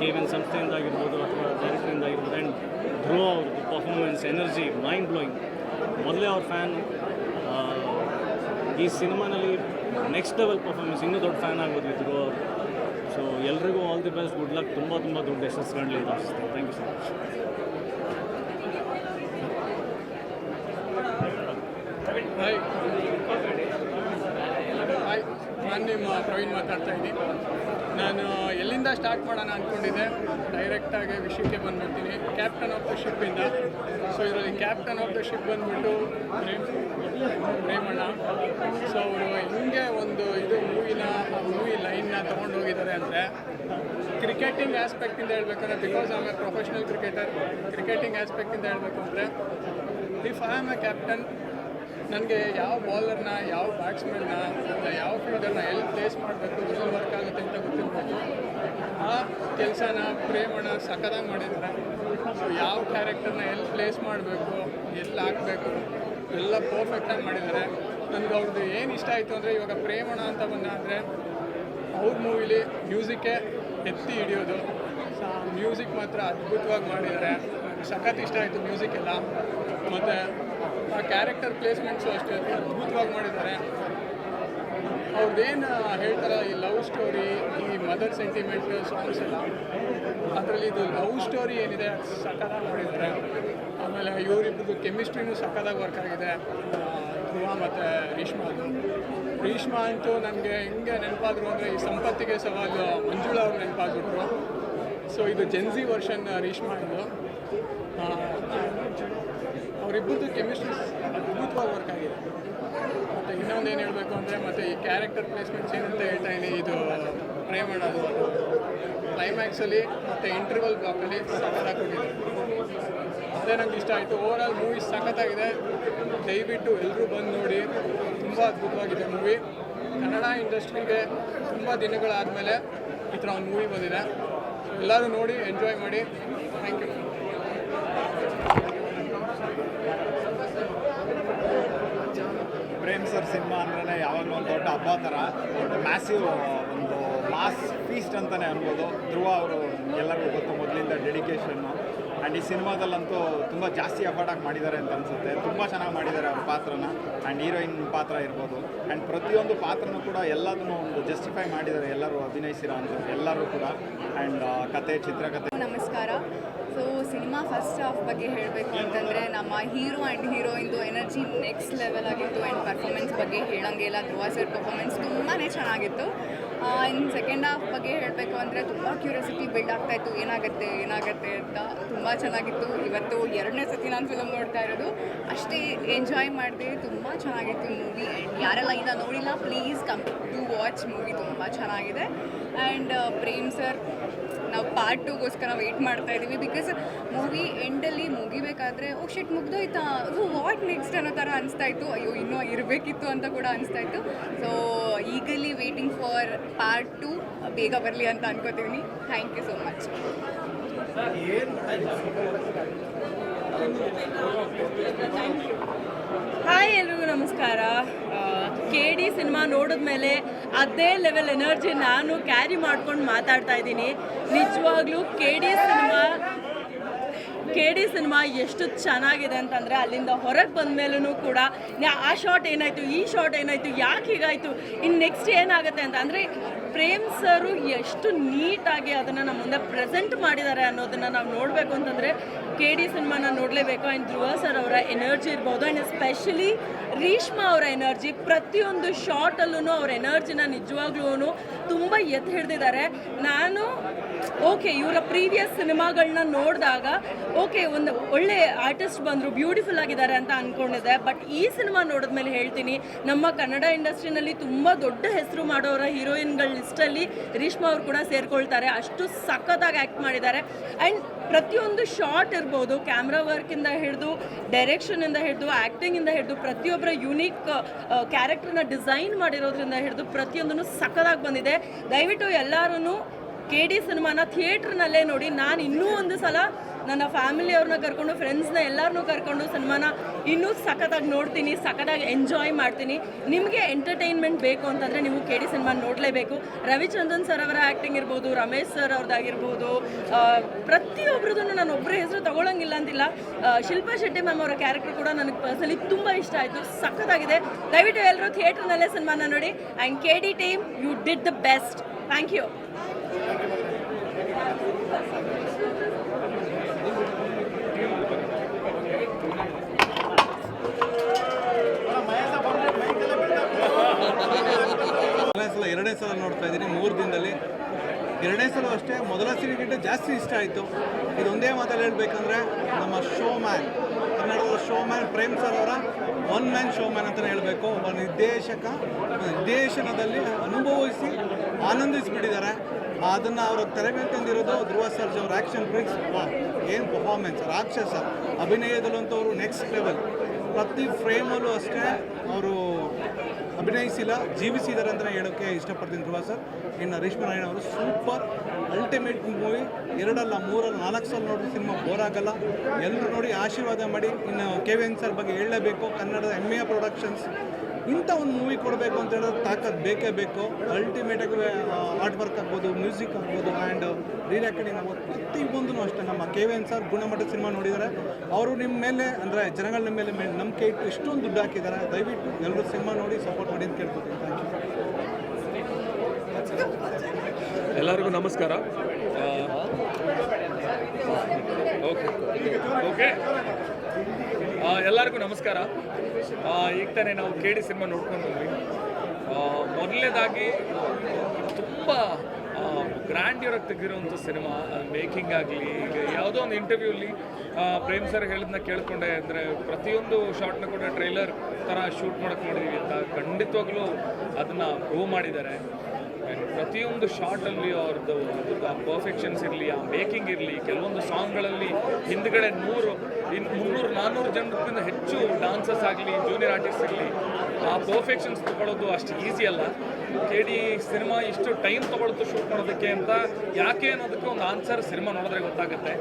KVN ಸಂಸ್ಥೆಯಿಂದ ಆಗಿರ್ಬೋದು ಅಥವಾ ಡೈರೆಕ್ಟ್ರಿಂದ ಆಗಿರ್ಬೋದು. ಆ್ಯಂಡ್ ಧ್ರುವ ಅವ್ರದ್ದು ಪರ್ಫಾರ್ಮೆನ್ಸ್, ಎನರ್ಜಿ, ಮೈಂಡ್ ಬ್ಲೋಯಿಂಗ್. ಮೊದಲೇ ಅವ್ರ ಫ್ಯಾನು. ಈ ಸಿನಿಮಾನಲ್ಲಿ ನೆಕ್ಸ್ಟ್ ಲೆವೆಲ್ ಪರ್ಫಾರ್ಮೆನ್ಸ್, ಇನ್ನೂ ದೊಡ್ಡ ಫ್ಯಾನ್ ಆಗೋದು ಧ್ರುವ ಅವರು. ಸೊ ಎಲ್ರಿಗೂ all the best, good luck. ತುಂಬ ದೊಡ್ಡ ಯಶಸ್ಸು ಕಾಣಲಿ ಅಂತ ಅನಿಸುತ್ತೆ. Thank you so much. Hi, ನಾನು ನಿಮ್ಮ ಪ್ರವೀಣ್ ಮಾತಾಡ್ತಾ ಇದ್ದೀನಿ. ನಾನು ಎಲ್ಲಿಂದ ಸ್ಟಾರ್ಟ್ ಮಾಡೋಣ ಅಂದ್ಕೊಂಡಿದ್ದೆ, ಡೈರೆಕ್ಟಾಗಿ ವಿಷಯಕ್ಕೆ ಬಂದುಬಿಡ್ತೀನಿ. ಕ್ಯಾಪ್ಟನ್ ಆಫ್ ದ ಶಿಪ್ಪಿಂದ. ಸೊ ಇದರಲ್ಲಿ ಕ್ಯಾಪ್ಟನ್ ಆಫ್ ದ ಶಿಪ್ ಬಂದುಬಿಟ್ಟು ಪ್ರೇಮಣ್ಣ. ಸೊ ಅವರು ಹಿಂಗೆ ಒಂದು ಮೂವಿ ಲೈನ್ನ ತೊಗೊಂಡು ಹೋಗಿದ್ದಾರೆ ಅಂದರೆ, ಕ್ರಿಕೆಟಿಂಗ್ ಆಸ್ಪೆಕ್ಟಿಂದ ಹೇಳ್ಬೇಕಂದ್ರೆ, because I am a professional cricketer, cricketing ಆಸ್ಪೆಕ್ಟಿಂದ ಹೇಳಬೇಕು ಅಂದರೆ, if I am a captain, ನನಗೆ ಯಾವ ಬಾಲರ್ನ, ಯಾವ ಬ್ಯಾಟ್ಸ್ಮನ್ನ, ಯಾವ ಫೀಲ್ಡರ್ನ ಎಲ್ಲಿ ಪ್ಲೇಸ್ ಮಾಡಬೇಕು, ಎಲ್ಲಿ ವರ್ಕ್ ಆಗುತ್ತೆ ಅಂತ ಗೊತ್ತಿರಬೇಕು. ಆ ಕೆಲಸನ ಪ್ರೇಮಣ್ಣ ಸಖತ್ತಾಗಿ ಮಾಡಿದ್ದಾರೆ. ಸೊ ಯಾವ ಕ್ಯಾರೆಕ್ಟರ್ನ ಎಲ್ಲಿ ಪ್ಲೇಸ್ ಮಾಡಬೇಕು, ಎಲ್ಲಿ ಹಾಕಬೇಕು, ಎಲ್ಲ ಪರ್ಫೆಕ್ಟಾಗಿ ಮಾಡಿದ್ದಾರೆ. ನನಗೆ ಅವ್ರದ್ದು ಏನು ಇಷ್ಟ ಆಯಿತು ಅಂದರೆ, ಇವಾಗ ಪ್ರೇಮಣ್ಣ ಅಂತ ಬಂದ ಅಂದರೆ ಅವ್ರ ಮೂವಿಲಿ ಮ್ಯೂಸಿಕ್ಕೇ ಎತ್ತಿ ಹಿಡಿಯೋದು. ಸೊ ಮ್ಯೂಸಿಕ್ ಮಾತ್ರ ಅದ್ಭುತವಾಗಿ ಮಾಡಿದ್ದಾರೆ. ಸಖತ್ ಇಷ್ಟ ಆಯಿತು ಮ್ಯೂಸಿಕ್ ಎಲ್ಲ. ಮತ್ತು ಆ ಕ್ಯಾರೆಕ್ಟರ್ ಪ್ಲೇಸ್ಮೆಂಟ್ಸು ಅಷ್ಟೇ ಅದ್ಭುತವಾಗಿ ಮಾಡಿದ್ದಾರೆ. ಅವ್ರದ್ದೇನು ಹೇಳ್ತಾರೆ, ಈ ಲವ್ ಸ್ಟೋರಿ, ಈ ಮದರ್ ಸೆಂಟಿಮೆಂಟ್ ಸಾಂಗ್ಸ್ ಎಲ್ಲ, ಅದರಲ್ಲಿ ಇದು ಲವ್ ಸ್ಟೋರಿ ಏನಿದೆ ಅದು ಸಖತ್ತಾಗಿ ಮಾಡಿದ್ದಾರೆ. ಆಮೇಲೆ ಇವರಿಬ್ಬರದ್ದು ಕೆಮಿಸ್ಟ್ರಿನೂ ಸಖತ್ತಾಗಿ ವರ್ಕ್ ಆಗಿದೆ, ಧ್ರುವ ಮತ್ತು ರೇಷ್ಮಾ ಅಂತೂ ನನಗೆ ಹೆಂಗೆ ನೆನಪಾದರು ಅಂದರೆ, ಈ ಸಂಪತ್ತಿಗೆ ಸವಾಲು ಮಂಜುಳಾ ಅವ್ರು ನೆನಪಾಗ್ಬಿಟ್ರು. ಸೊ ಇದು ಜೆನ್ಸಿ ವರ್ಷನ್ ರೇಷ್ಮಾ ಇದು. ಅವರಿಬ್ಬರದ್ದು ಕೆಮಿಸ್ಟ್ರಿ ಅದ್ಭುತವಾಗಿ ವರ್ಕ್ ಆಗಿದೆ. ಮತ್ತು ಇನ್ನೊಂದು ಏನು ಹೇಳಬೇಕು ಅಂದರೆ, ಮತ್ತು ಈ ಕ್ಯಾರೆಕ್ಟರ್ ಪ್ಲೇಸ್ಮೆಂಟ್ಸ್ ಏನಂತ ಹೇಳ್ತಾ ಇದ್ದೀನಿ, ಇದು ಪ್ರೇಮಣ್ಣದು ಕ್ಲೈಮ್ಯಾಕ್ಸಲ್ಲಿ ಮತ್ತು ಇಂಟರ್ವಲ್ ಬ್ಲಾಕಲ್ಲಿ ಸಖತ್ತಾಗಿ ಕೊಟ್ಟಿದೆ. ಅದೇ ನಂಗೆ ಇಷ್ಟ ಆಯಿತು. ಓವರಾಲ್ ಮೂವಿ ಸಖತ್ತಾಗಿದೆ. ದಯವಿಟ್ಟು ಎಲ್ಲರೂ ಬಂದು ನೋಡಿ. ತುಂಬ ಅದ್ಭುತವಾಗಿದೆ ಮೂವಿ. ಕನ್ನಡ ಇಂಡಸ್ಟ್ರಿಗೆ ತುಂಬ ದಿನಗಳಾದಮೇಲೆ ಈ ಥರ ಒಂದು ಮೂವಿ ಬಂದಿದೆ. ಎಲ್ಲರೂ ನೋಡಿ ಎಂಜಾಯ್ ಮಾಡಿ. Thank you. Prem sir sir ಸಿನಿಮಾ ಅಂದ್ರೆ ಯಾವಾಗಲೂ ಒಂದು ದೊಡ್ಡ ಹಬ್ಬ ಥರ ಒಂದು ಮ್ಯಾಸಿವ್ ಒಂದು ಮಾಸ್ ಫೀಸ್ಟ್ ಅಂತಲೇ ಅನ್ಬೋದು. ಧ್ರುವ ಅವರು ಎಲ್ಲರಿಗೂ ಗೊತ್ತು ಮೊದಲಿಂದ ಡೆಡಿಕೇಶನ್ನು, ಆ್ಯಂಡ್ ಈ ಸಿನಿಮಾದಲ್ಲಂತೂ ತುಂಬ ಜಾಸ್ತಿ ಎಫರ್ಟಾಗಿ ಮಾಡಿದ್ದಾರೆ ಅಂತ ಅನಿಸುತ್ತೆ. ತುಂಬ ಚೆನ್ನಾಗಿ ಮಾಡಿದ್ದಾರೆ ಅವ್ರ ಪಾತ್ರನ, ಆ್ಯಂಡ್ ಹೀರೋಯಿನ್ ಪಾತ್ರ ಇರ್ಬೋದು, ಆ್ಯಂಡ್ ಪ್ರತಿಯೊಂದು ಪಾತ್ರನೂ ಕೂಡ ಎಲ್ಲದನ್ನೂ ಒಂದು ಜಸ್ಟಿಫೈ ಮಾಡಿದ್ದಾರೆ ಎಲ್ಲರೂ ಅಭಿನಯಿಸಿರೋ ಅಂಥದ್ದು ಎಲ್ಲರೂ ಕೂಡ. ಆ್ಯಂಡ್ ಕತೆ, ಚಿತ್ರಕಥೆ. ನಮಸ್ಕಾರ. ಸೊ ಸಿನಿಮಾ ಫಸ್ಟ್ ಹಾಫ್ ಬಗ್ಗೆ ಹೇಳಬೇಕು ಅಂತಂದರೆ ನಮ್ಮ ಹೀರೋ ಆ್ಯಂಡ್ ಹೀರೋಯಿಂದು ಎನರ್ಜಿ ನೆಕ್ಸ್ಟ್ ಲೆವೆಲ್ ಆಗಿತ್ತು. ಆ್ಯಂಡ್ ಪರ್ಫಾಮೆನ್ಸ್ ಬಗ್ಗೆ ಹೇಳೋಂಗಿಲ್ಲ, ಧ್ರುವ ಸರ್ ಪರ್ಫಾಮೆನ್ಸ್ ತುಂಬಾ ಚೆನ್ನಾಗಿತ್ತು. ಇನ್ನು ಸೆಕೆಂಡ್ ಹಾಫ್ ಬಗ್ಗೆ ಹೇಳಬೇಕು ಅಂದರೆ ತುಂಬ ಕ್ಯೂರಿಯಾಸಿಟಿ ಬಿಲ್ಡ್ ಆಗ್ತಾಯಿತ್ತು, ಏನಾಗುತ್ತೆ ಅಂತ. ತುಂಬ ಚೆನ್ನಾಗಿತ್ತು. ಇವತ್ತು 2ನೇ ಸತಿ ನಾನು ಫಿಲಮ್ ನೋಡ್ತಾ ಇರೋದು, ಅಷ್ಟೇ ಎಂಜಾಯ್ ಮಾಡಿದೆ. ತುಂಬ ಚೆನ್ನಾಗಿತ್ತು ಮೂವಿ. ಆ್ಯಂಡ್ ಯಾರೆಲ್ಲ ಇನ್ನೂ ನೋಡಿಲ್ಲ please come to watch movie, ತುಂಬ ಚೆನ್ನಾಗಿದೆ. ಆ್ಯಂಡ್ ಪ್ರೇಮ್ ಸರ್ ನಾವು ಪಾರ್ಟ್ 2ಗೋಸ್ಕರ ವೆಯ್ಟ್ ಮಾಡ್ತಾ ಇದ್ದೀವಿ. ಬಿಕಾಸ್ ಮೂವಿ ಎಂಡಲ್ಲಿ ಮುಗಿಬೇಕಾದ್ರೆ ಓ ಶಿಟ್ ಮುಗ್ದೋಯ್ತಾ, ವಾಟ್ ನೆಕ್ಸ್ಟ್ ಅನ್ನೋ ಥರ ಅನಿಸ್ತಾಯಿತ್ತು. ಅಯ್ಯೋ ಇನ್ನೂ ಇರಬೇಕಿತ್ತು ಅಂತ ಕೂಡ ಅನಿಸ್ತಾಯಿತ್ತು. ಸೊ ಈಗಲಿ ವೇಟಿಂಗ್ ಫಾರ್ ಪಾರ್ಟ್ 2 ಬೇಗ ಬರಲಿ ಅಂತ ಅನ್ಕೋತೀವಿ. Thank you so much. Hi ಎಲ್ರಿಗೂ ನಮಸ್ಕಾರ. KD ಸಿನಿಮಾ ನೋಡಿದ್ಮೇಲೆ ಅದೇ ಲೆವೆಲ್ ಎನರ್ಜಿ ನಾನು ಕ್ಯಾರಿ ಮಾಡ್ಕೊಂಡು ಮಾತಾಡ್ತಾ ಇದ್ದೀನಿ. ನಿಜವಾಗ್ಲೂ KD ಸಿನಿಮಾ ಎಷ್ಟು ಚೆನ್ನಾಗಿದೆ ಅಂತಂದರೆ, ಅಲ್ಲಿಂದ ಹೊರಗೆ ಬಂದ ಮೇಲೂ ಕೂಡ ಆ ಶಾಟ್ ಏನಾಯಿತು, ಈ ಶಾಟ್ ಏನಾಯಿತು, ಯಾಕೆ ಹೀಗಾಯಿತು, ಇನ್ನು ನೆಕ್ಸ್ಟ್ ಏನಾಗುತ್ತೆ ಅಂತ ಅಂದರೆ ಪ್ರೇಮ್ ಸರು ಎಷ್ಟು ನೀಟಾಗಿ ಅದನ್ನು ನಮ್ಮ ಮುಂದೆ ಪ್ರೆಸೆಂಟ್ ಮಾಡಿದ್ದಾರೆ ಅನ್ನೋದನ್ನು ನಾವು ನೋಡಬೇಕು ಅಂತಂದರೆ KD ಸಿನಿಮಾನ ನೋಡಲೇಬೇಕು. ಆ್ಯಂಡ್ ಧ್ರುವ ಸರ್ ಅವರ ಎನರ್ಜಿ ಇರ್ಬೋದು, ಆ್ಯಂಡ್ ಎಸ್ಪೆಷಲಿ ರೀಶ್ಮಾ ಅವರ ಎನರ್ಜಿ, ಪ್ರತಿಯೊಂದು ಶಾರ್ಟಲ್ಲೂ ಅವ್ರ ಎನರ್ಜಿನ ನಿಜವಾಗ್ಲೂ ತುಂಬ ಎತ್ತಿ ಹಿಡಿದಿದ್ದಾರೆ. ನಾನು ಓಕೆ ಇವರ ಪ್ರೀವಿಯಸ್ ಸಿನಿಮಾಗಳನ್ನ ನೋಡಿದಾಗ ಓಕೆ ಒಂದು ಒಳ್ಳೆ ಆರ್ಟಿಸ್ಟ್ ಬಂದರು, ಬ್ಯೂಟಿಫುಲ್ ಆಗಿದ್ದಾರೆ ಅಂತ ಅಂದ್ಕೊಂಡಿದ್ದೆ. ಬಟ್ ಈ ಸಿನಿಮಾ ನೋಡಿದ್ಮೇಲೆ ಹೇಳ್ತೀನಿ, ನಮ್ಮ ಕನ್ನಡ ಇಂಡಸ್ಟ್ರಿನಲ್ಲಿ ತುಂಬ ದೊಡ್ಡ ಹೆಸರು ಮಾಡೋರ ಹೀರೋಯಿನ್ಗಳ ಲಿಸ್ಟಲ್ಲಿ ರೀಶ್ಮಾ ಅವರು ಕೂಡ ಸೇರ್ಕೊಳ್ತಾರೆ. ಅಷ್ಟು ಸಖತ್ತಾಗಿ ಆ್ಯಕ್ಟ್ ಮಾಡಿದ್ದಾರೆ. ಆ್ಯಂಡ್ ಪ್ರತಿಯೊಂದು ಶಾರ್ಟ್ ಇರ್ಬೋದು, ಕ್ಯಾಮ್ರಾ ವರ್ಕಿಂದ ಹಿಡಿದು ಡೈರೆಕ್ಷನಿಂದ ಹಿಡಿದು ಆ್ಯಕ್ಟಿಂಗಿಂದ ಹಿಡಿದು ಪ್ರತಿಯೊಬ್ಬರ ಯುನೀಕ್ ಕ್ಯಾರೆಕ್ಟರ್ನ ಡಿಸೈನ್ ಮಾಡಿರೋದ್ರಿಂದ ಹಿಡಿದು ಪ್ರತಿಯೊಂದೂ ಸಖತ್ತಾಗಿ ಬಂದಿದೆ. ದಯವಿಟ್ಟು ಎಲ್ಲರೂ KD ಸಿನಿಮಾನ ಥಿಯೇಟ್ರ್ನಲ್ಲೇ ನೋಡಿ. ನಾನು ಇನ್ನೂ ಒಂದು ಸಲ ನನ್ನ ಫ್ಯಾಮಿಲಿಯವ್ರನ್ನ ಕರ್ಕೊಂಡು, ಫ್ರೆಂಡ್ಸ್ನ ಎಲ್ಲರನ್ನೂ ಕರ್ಕೊಂಡು ಸಿನಿಮಾನ ಇನ್ನೂ ಸಖತ್ತಾಗಿ ನೋಡ್ತೀನಿ, ಸಖತ್ತಾಗಿ ಎಂಜಾಯ್ ಮಾಡ್ತೀನಿ. ನಿಮಗೆ ಎಂಟರ್ಟೈನ್ಮೆಂಟ್ ಬೇಕು ಅಂತಂದರೆ ನೀವು KD ಸಿನಿಮಾ ನೋಡಲೇಬೇಕು. ರವಿಚಂದ್ರನ್ ಸರ್ ಅವರ ಆ್ಯಕ್ಟಿಂಗ್ ಇರ್ಬೋದು, ರಮೇಶ್ ಸರ್ ಅವ್ರದ್ದಾಗಿರ್ಬೋದು, ಪ್ರತಿಯೊಬ್ಬರದೂ ನಾನು ಒಬ್ಬರ ಹೆಸರು ತೊಗೊಳಂಗಿಲ್ಲ ಅಂತಿಲ್ಲ. ಶಿಲ್ಪಾ ಶೆಟ್ಟಿ ಮ್ಯಾಮ್ ಅವರ ಕ್ಯಾರೆಕ್ಟರ್ ಕೂಡ ನನಗೆ ಪರ್ಸನಲಿ ತುಂಬ ಇಷ್ಟ ಆಯಿತು, ಸಖತ್ತಾಗಿದೆ. ದಯವಿಟ್ಟು ಎಲ್ಲರೂ ಥಿಯೇಟ್ರ್ನಲ್ಲೇ ಸಿನಿಮಾನ ನೋಡಿ. And KD team, you did the best. Thank you. ಎರಡನೇ ಸಲ ನೋಡ್ತಾ ಇದ್ದೀನಿ 3 ದಿನದಲ್ಲಿ. 2ನೇ ಸಲ ಅಷ್ಟೇ, ಮೊದಲ ಸೀರಿಗಿಂತ ಜಾಸ್ತಿ ಇಷ್ಟ ಆಯಿತು. ಇದೊಂದೇ ಮಾತಲ್ಲಿ ಹೇಳಬೇಕಂದ್ರೆ ನಮ್ಮ ಶೋ ಮ್ಯಾನ್, ಕನ್ನಡದ ಶೋ ಮ್ಯಾನ್ ಪ್ರೇಮ್ ಸರ್ ಅವರ ಒನ್ ಮ್ಯಾನ್ ಶೋ ಮ್ಯಾನ್ ಅಂತಲೇ ಹೇಳಬೇಕು. ಒಬ್ಬ ನಿರ್ದೇಶನದಲ್ಲಿ ಅನುಭವಿಸಿ ಆನಂದಿಸಿಬಿಟ್ಟಿದ್ದಾರೆ. ಅದನ್ನು ಅವರು ತೆರೆ ಮೇಲೆ ತಂದಿರೋದು ಧ್ರುವ ಸರ್ಜ್ ಅವ್ರ ಆ್ಯಕ್ಷನ್ ಪ್ರಿನ್ಸ್. ಏನು ಪರ್ಫಾರ್ಮೆನ್ಸ್, ರಾಕ್ಷಸ ಅಭಿನಯದಲ್ಲಂತೂ ಅವರು ನೆಕ್ಸ್ಟ್ ಲೆವೆಲ್. ಪ್ರತಿ ಫ್ರೇಮಲ್ಲೂ ಅಷ್ಟೇ ಅವರು ಅಭಿನಯಿಸಿಲ್ಲ, ಜೀವಿಸಿದ್ದಾರೆ ಅಂತಲೇ ಹೇಳೋಕ್ಕೆ ಇಷ್ಟಪಡ್ತೀನಿ ಧ್ರುವ ಸರ್. ಇನ್ನು ರೀಶ್ಮಾ ನಾರಾಯಣ ಅವರು ಸೂಪರ್ ಅಲ್ಟಿಮೇಟ್ ಮೂವಿ. 2 ಅಲ್ಲ 3 ಅಲ್ಲ 4 ಸಲ ನೋಡಿದ್ರೆ ಸಿನಿಮಾ ಬೋರ್ ಆಗಲ್ಲ. ಎಲ್ಲರೂ ನೋಡಿ ಆಶೀರ್ವಾದ ಮಾಡಿ. ಇನ್ನು KVN ಸರ್ ಬಗ್ಗೆ ಹೇಳಲೇಬೇಕು, ಕನ್ನಡದ ಹೆಮ್ಮೆಯ ಪ್ರೊಡಕ್ಷನ್ಸ್. ಇಂಥ ಒಂದು ಮೂವಿ ಕೊಡಬೇಕು ಅಂತ ಹೇಳಿದ್ರೆ ತಾಕತ್ತು ಬೇಕೇ ಬೇಕು. ಅಲ್ಟಿಮೇಟಾಗಿ ಆರ್ಟ್ ವರ್ಕ್ ಆಗ್ಬೋದು, ಮ್ಯೂಸಿಕ್ ಆಗ್ಬೋದು, ಆ್ಯಂಡ್ ರೀರೆಕಾರ್ಡಿಂಗ್ ಆಗ್ಬೋದು, ಪ್ರತಿಯೊಂದೂ ಅಷ್ಟೇ. ನಮ್ಮ KVN ಸರ್ ಗುಣಮಟ್ಟದ ಸಿನಿಮಾ ನೋಡಿದ್ದಾರೆ. ಅವರು ನಿಮ್ಮ ಮೇಲೆ ಅಂದರೆ ಜನಗಳ ನಿಮ್ಮ ಮೇಲೆ ನಂಬಿಕೆ ಇಟ್ಟು ಎಷ್ಟೊಂದು ದುಡ್ಡು ಹಾಕಿದ್ದಾರೆ. ದಯವಿಟ್ಟು ಎಲ್ಲರೂ ಸಿನಿಮಾ ನೋಡಿ ಸಪೋರ್ಟ್ ಮಾಡಿ ಅಂತ ಕೇಳ್ಕೊತೀನಿ. Thank you. ಎಲ್ಲರಿಗೂ ನಮಸ್ಕಾರ. ಓಕೆ ಎಲ್ಲರಿಗೂ ನಮಸ್ಕಾರ. ಈಗ ತಾನೇ ನಾವು KD ಸಿನಿಮಾ ನೋಡ್ಕೊಂಡು ಬಂದ್ವಿ. ಮೊದಲನೇದಾಗಿ ತುಂಬ ಗ್ರ್ಯಾಂಡ್ಯೂರಾಗಿ ತೆಗೆದಿರೋಂಥ ಸಿನಿಮಾ. ಮೇಕಿಂಗ್ ಆಗಲಿ, ಈಗ ಯಾವುದೋ ಒಂದು ಇಂಟರ್ವ್ಯೂಲಿ ಪ್ರೇಮ್ ಸರ್ ಹೇಳಿದ್ನ ಕೇಳ್ಕೊಂಡೆ. ಅಂದರೆ ಪ್ರತಿಯೊಂದು ಶಾರ್ಟ್ನ ಕೂಡ ಟ್ರೈಲರ್ ಥರ ಶೂಟ್ ಮಾಡೋಕ್ಕೆ ಮಾಡಿದ್ದೀವಿ ಅಂತ ಖಂಡಿತವಾಗ್ಲೂ ಅದನ್ನು ಪ್ರೂವ್ ಮಾಡಿದ್ದಾರೆ. ಪ್ರತಿಯೊಂದು ಶಾರ್ಟಲ್ಲಿ ಅವ್ರದ್ದು ಆ ಪರ್ಫೆಕ್ಷನ್ಸ್ ಇರಲಿ, ಆ ಮೇಕಿಂಗ್ ಇರಲಿ, ಕೆಲವೊಂದು ಸಾಂಗ್ಗಳಲ್ಲಿ ಹಿಂದ್ಗಡೆ 300-400 ಜನಕ್ಕಿಂತ ಹೆಚ್ಚು ಡಾನ್ಸರ್ಸ್ ಆಗಲಿ, ಜೂನಿಯರ್ ಆರ್ಟಿಸ್ಟ್ ಇರಲಿ, ಆ ಪರ್ಫೆಕ್ಷನ್ಸ್ ತೊಗೊಳ್ಳೋದು ಅಷ್ಟು ಈಸಿ ಅಲ್ಲ. KD ಸಿನಿಮಾ ಇಷ್ಟು ಟೈಮ್ ತೊಗೊಳ್ತು ಶೂಟ್ ಮಾಡೋದಕ್ಕೆ ಅಂತ ಯಾಕೆ ಅನ್ನೋದಕ್ಕೆ ಒಂದು ಆನ್ಸರ್ ಸಿನಿಮಾ ನೋಡಿದ್ರೆ ಗೊತ್ತಾಗುತ್ತೆ.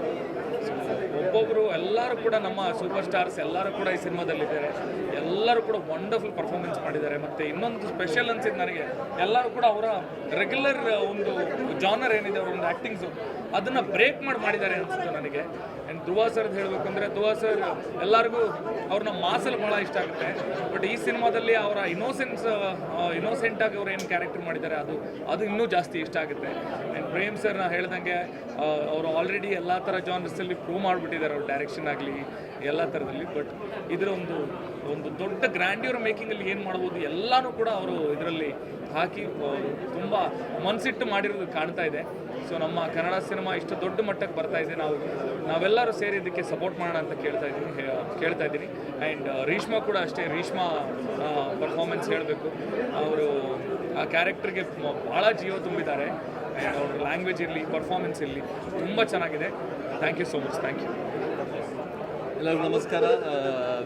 ಒಬ್ಬೊಬ್ಬರು ಎಲ್ಲರೂ ಕೂಡ ನಮ್ಮ ಸೂಪರ್ ಸ್ಟಾರ್ಸ್ ಎಲ್ಲರೂ ಕೂಡ ಈ ಸಿನಿಮಾದಲ್ಲಿದ್ದಾರೆ. ಎಲ್ಲರೂ ಕೂಡ ವಂಡರ್ಫುಲ್ ಪರ್ಫಾರ್ಮೆನ್ಸ್ ಮಾಡಿದ್ದಾರೆ. ಮತ್ತು ಇನ್ನೊಂದು ಸ್ಪೆಷಲ್ ಅನ್ಸಿದ್ದು ನನಗೆ, ಎಲ್ಲರೂ ಕೂಡ ಅವರ ರೆಗ್ಯುಲರ್ ಒಂದು ಜಾನರ್ ಏನಿದೆ ಅವರ ಒಂದು ಆ್ಯಕ್ಟಿಂಗ್ಸು ಅದನ್ನು ಬ್ರೇಕ್ ಮಾಡಿದ್ದಾರೆ ಅನಿಸುತ್ತೆ ನನಗೆ. ಆ್ಯಂಡ್ ಧ್ರುವ ಸರ್ದು ಹೇಳಬೇಕಂದ್ರೆ, ಧ್ರುವ ಸರ್ ಎಲ್ಲರಿಗೂ ಅವ್ರನ್ನ ಮಾಸಲ್ಲಿ ಭಾಳ ಇಷ್ಟ ಆಗುತ್ತೆ. ಬಟ್ ಈ ಸಿನಿಮಾದಲ್ಲಿ ಅವರ ಇನ್ನೋಸೆಂಟಾಗಿ ಅವ್ರು ಏನು ಕ್ಯಾರೆಕ್ಟರ್ ಮಾಡಿದ್ದಾರೆ ಅದು ಇನ್ನೂ ಜಾಸ್ತಿ ಇಷ್ಟ ಆಗುತ್ತೆ. ಆ್ಯಂಡ್ ಪ್ರೇಮ್ ಸರ್ನ ಹೇಳ್ದಂಗೆ ಅವರು ಆಲ್ರೆಡಿ ಎಲ್ಲ ಥರ ಜಾನರ್ಸಲ್ಲಿ ಪ್ರೂವ್ ಮಾಡಿಬಿಟ್ಟಿದ್ದಾರೆ, ಅವ್ರ ಡೈರೆಕ್ಷನ್ ಆಗಲಿ ಎಲ್ಲ ಥರದಲ್ಲಿ. ಬಟ್ ಇದರ ಒಂದು ದೊಡ್ಡ ಗ್ರ್ಯಾಂಡ್ಯೂರ್ ಮೇಕಿಂಗಲ್ಲಿ ಏನು ಮಾಡ್ಬೋದು ಎಲ್ಲನೂ ಕೂಡ ಅವರು ಇದರಲ್ಲಿ ಹಾಕಿ ತುಂಬ ಮನಸ್ಸಿಟ್ಟು ಮಾಡಿರೋದು ಕಾಣ್ತಾ ಇದೆ. ಸೊ ನಮ್ಮ ಕನ್ನಡ ಸಿನಿಮಾ ಇಷ್ಟು ದೊಡ್ಡ ಮಟ್ಟಕ್ಕೆ ಬರ್ತಾ ಇದೆ. ನಾವೆಲ್ಲರೂ ಸೇರಿ ಇದಕ್ಕೆ ಸಪೋರ್ಟ್ ಮಾಡೋಣ ಅಂತ ಕೇಳ್ತಾ ಇದ್ದೀನಿ. ಆ್ಯಂಡ್ ರೀಶ್ಮಾ ಕೂಡ ಅಷ್ಟೇ. ರೀಶ್ಮಾ ಪರ್ಫಾರ್ಮೆನ್ಸ್ ಹೇಳಬೇಕು, ಅವರು ಆ ಕ್ಯಾರೆಕ್ಟರ್ಗೆ ಭಾಳ ಜೀವ ತುಂಬಿದ್ದಾರೆ. ಆ್ಯಂಡ್ ಅವ್ರ ಲ್ಯಾಂಗ್ವೇಜ್ ಇರಲಿ, ಪರ್ಫಾರ್ಮೆನ್ಸ್ ಇರಲಿ ತುಂಬ ಚೆನ್ನಾಗಿದೆ. Thank you so much. Thank you. ಎಲ್ಲರಿಗೂ ನಮಸ್ಕಾರ.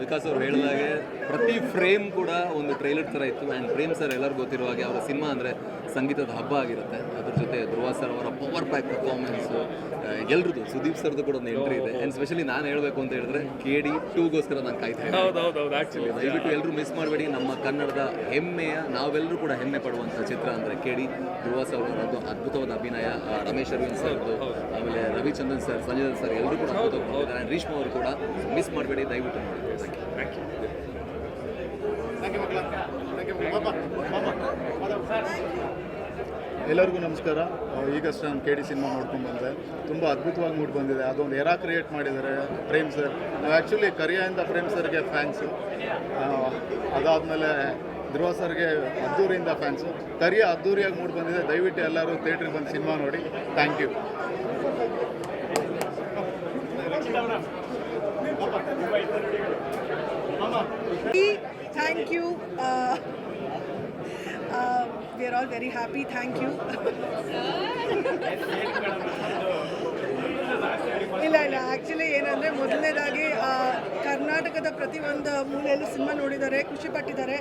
ವಿಕಾಸ್ ಅವರು ಹೇಳಿದಾಗೆ ಪ್ರತಿ ಫ್ರೇಮ್ ಕೂಡ ಒಂದು ಟ್ರೈಲರ್ ಥರ ಇತ್ತು. ಆ್ಯಂಡ್ ಪ್ರೇಮ್ ಸರ್ ಎಲ್ಲರಿಗೂ ಗೊತ್ತಿರುವ ಹಾಗೆ ಅವರ ಸಿನಿಮಾ ಅಂದರೆ ಸಂಗೀತದ ಹಬ್ಬ ಆಗಿರುತ್ತೆ. ಅದ್ರ ಜೊತೆ ಧ್ರುವ ಸರ್ ಅವರ ಪವರ್ ಪ್ಯಾಕ್ ಪರ್ಫಾರ್ಮೆನ್ಸು, ಎಲ್ರದ್ದು, ಸುದೀಪ್ ಸರ್ದು ಕೂಡ ಒಂದು ಎಂಟ್ರಿ ಇದೆ. ಆ್ಯಂಡ್ ಸ್ಪೆಷಲಿ ನಾನು ಹೇಳಬೇಕು ಅಂತ ಹೇಳಿದ್ರೆ KD 2ಗೋಸ್ಕರ ನಾನು ಕಾಯ್ತಾ ಇದ್ದೀನಿ. ಹೌದು ಆ್ಯಕ್ಚುಲಿ ದಯವಿಟ್ಟು ಎಲ್ಲರೂ ಮಿಸ್ ಮಾಡಬೇಡಿ. ನಮ್ಮ ಕನ್ನಡದ ಹೆಮ್ಮೆಯ, ನಾವೆಲ್ಲರೂ ಕೂಡ ಹೆಮ್ಮೆ ಪಡುವಂಥ ಚಿತ್ರ ಅಂದರೆ KD. ಧ್ರುವ ಸರ್ ಅವರದ್ದು ಅದ್ಭುತವಾದ ಅಭಿನಯ, ರಮೇಶ್ ಅರವಿಂದ್ ಸರ್ದು, ಆಮೇಲೆ ರವಿಚಂದ್ರನ್ ಸರ್, ಸಂಜಯ್ ದತ್ ಸರ್ ಎಲ್ಲರೂ ಕೂಡ ಅದ್ಭುತವಾಗಿದ್ದಾರೆ. ಆ್ಯಂಡ್ ರೀಶ್ಮಾ ಅವರು ಕೂಡ ಮಿಸ್ ಮಾಡಬೇಡಿ, ದಯವಿಟ್ಟು ನೋಡಿ. Thank you. ಎಲ್ಲರಿಗೂ ನಮಸ್ಕಾರ. ಈಗಷ್ಟೇ ನಾನು KD ಸಿನಿಮಾ ನೋಡ್ಕೊಂಡು ಬಂದೆ. ತುಂಬ ಅದ್ಭುತವಾಗಿ ಮೂಡಿ ಬಂದಿದೆ. ಅದೊಂದು ಎರಾ ಕ್ರಿಯೇಟ್ ಮಾಡಿದ್ದಾರೆ ಪ್ರೇಮ್ ಸರ್. ನಾವು ಆ್ಯಕ್ಚುಲಿ ಕರಿಯಿಂದ ಪ್ರೇಮ್ ಸರ್ಗೆ ಫ್ಯಾನ್ಸು. ಅದಾದಮೇಲೆ ಧ್ರುವ ಸರ್ಗೆ ಅದ್ದೂರಿಯಿಂದ ಫ್ಯಾನ್ಸು. ಕರಿಯ ಅದ್ದೂರಿಯಾಗಿ ಮೂಡಿ ಬಂದಿದೆ. ದಯವಿಟ್ಟು ಎಲ್ಲರೂ ಥಿಯೇಟ್ರಿಗೆ ಬಂದು ಸಿನಿಮಾ ನೋಡಿ. Thank you. Thank you. We are all very happy. Thank you. ಇಲ್ಲ ಆ್ಯಕ್ಚುಲಿ ಏನಂದರೆ, ಮೊದಲನೇದಾಗಿ ಕರ್ನಾಟಕದ ಪ್ರತಿಯೊಂದು ಮೂಲೆಯಲ್ಲೂ ಸಿನಿಮಾ ನೋಡಿದ್ದಾರೆ, ಖುಷಿ ಪಟ್ಟಿದ್ದಾರೆ.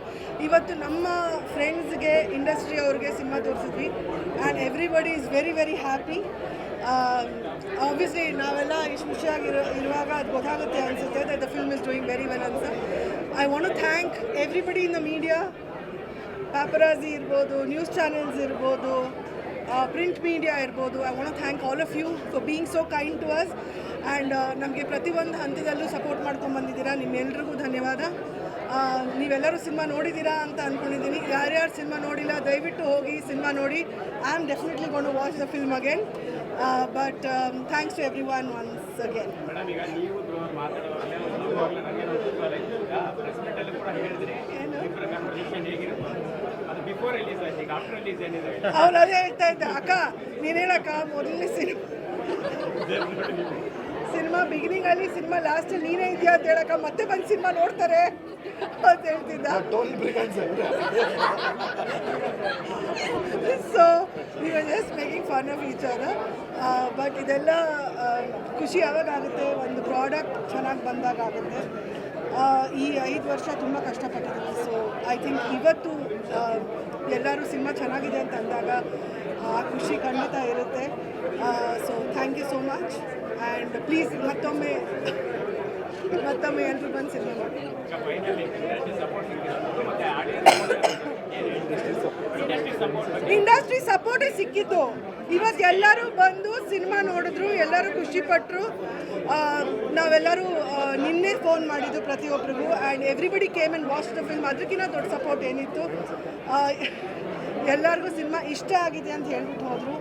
ಇವತ್ತು ನಮ್ಮ ಫ್ರೆಂಡ್ಸ್ಗೆ, ಇಂಡಸ್ಟ್ರಿ ಅವ್ರಿಗೆ ಸಿನಿಮಾ ತೋರಿಸಿದ್ವಿ. And everybody is very very happy. Obviously ನಾವೆಲ್ಲ ಇಷ್ಟು ಖುಷಿಯಾಗಿರುವಾಗ ಅದು ಗೊತ್ತಾಗುತ್ತೆ ಅನಿಸುತ್ತೆ that the film is doing very well ಅಂತ. I want to thank everybody in the media, paparazzi ಇರ್ಬೋದು, ನ್ಯೂಸ್ ಚಾನೆಲ್ಸ್ ಇರ್ಬೋದು, ಪ್ರಿಂಟ್ ಮೀಡಿಯಾ ಇರ್ಬೋದು. I want to thank all of you for being so kind to us. And ನಮಗೆ ಪ್ರತಿಯೊಂದು ಹಂತದಲ್ಲೂ support ಮಾಡ್ಕೊಂಡ್ಬಂದಿದ್ದೀರಾ. ನಿಮ್ಮೆಲ್ರಿಗೂ ಧನ್ಯವಾದ. ನೀವೆಲ್ಲರೂ ಸಿನಿಮಾ ನೋಡಿದ್ದೀರಾ ಅಂತ ಅಂದ್ಕೊಂಡಿದ್ದೀನಿ. ಯಾರ್ಯಾರು ಸಿನಿಮಾ ನೋಡಿಲ್ಲ ದಯವಿಟ್ಟು ಹೋಗಿ ಸಿನಿಮಾ ನೋಡಿ. I am definitely gonna to watch the film again. But thanks to everyone once again. ಅವ್ರು ಅದೇ ಹೇಳ್ತಾ ಇದ್ದೆ, ಅಕ್ಕ ನೀನು ಹೇಳಕ್ಕ ಮೊದಲನೇ ಸಿನಿಮಾ ಬಿಗಿನಿಂಗಲ್ಲಿ, ಸಿನಿಮಾ ಲಾಸ್ಟಲ್ಲಿ ನೀನೇ ಇದೆಯಾ ಅಂತ ಹೇಳಕ್ಕ, ಮತ್ತೆ ಬಂದು ಸಿನಿಮಾ ನೋಡ್ತಾರೆ ಅಂತ ಹೇಳ್ತಿದ್ದ. So we are just making fun of each other. But ಇದೆಲ್ಲ ಖುಷಿ ಯಾವಾಗ ಆಗುತ್ತೆ, ಒಂದು ಪ್ರಾಡಕ್ಟ್ ಚೆನ್ನಾಗಿ ಬಂದಾಗ ಆಗುತ್ತೆ. ಈ 5 ವರ್ಷ ತುಂಬ ಕಷ್ಟಪಟ್ಟಿದ್ದೀನಿ. ಸೊ ಐ ಥಿಂಕ್ ಇವತ್ತು ಎಲ್ಲರೂ ಸಿನಿಮಾ ಚೆನ್ನಾಗಿದೆ ಅಂತ ಅಂದಾಗ ಆ ಖುಷಿ ಖಂಡಿತ ಇರುತ್ತೆ. So thank you so much. And please ಮತ್ತೊಮ್ಮೆ ಎಲ್ಲರೂ ಬಂದು ಸಿನಿಮಾ ಮಾಡಿ. ಇಂಡಸ್ಟ್ರಿ ಸಪೋರ್ಟೇ ಸಿಕ್ಕಿತ್ತು. ಇವತ್ತು ಎಲ್ಲರೂ ಬಂದು ಸಿನಿಮಾ ನೋಡಿದ್ರು, ಎಲ್ಲರೂ ಖುಷಿಪಟ್ಟರು. ನಾವೆಲ್ಲರೂ ನಿನ್ನೆ ಫೋನ್ ಮಾಡಿದ್ದು ಪ್ರತಿಯೊಬ್ಬರಿಗೂ. And everybody came and watch the film. ಅದಕ್ಕಿಂತ ದೊಡ್ಡ ಸಪೋರ್ಟ್ ಏನಿತ್ತು. ಎಲ್ಲರಿಗೂ ಸಿನಿಮಾ ಇಷ್ಟ ಆಗಿದೆ ಅಂತ ಹೇಳ್ಬಿಟ್ಟು ಹೋದರು.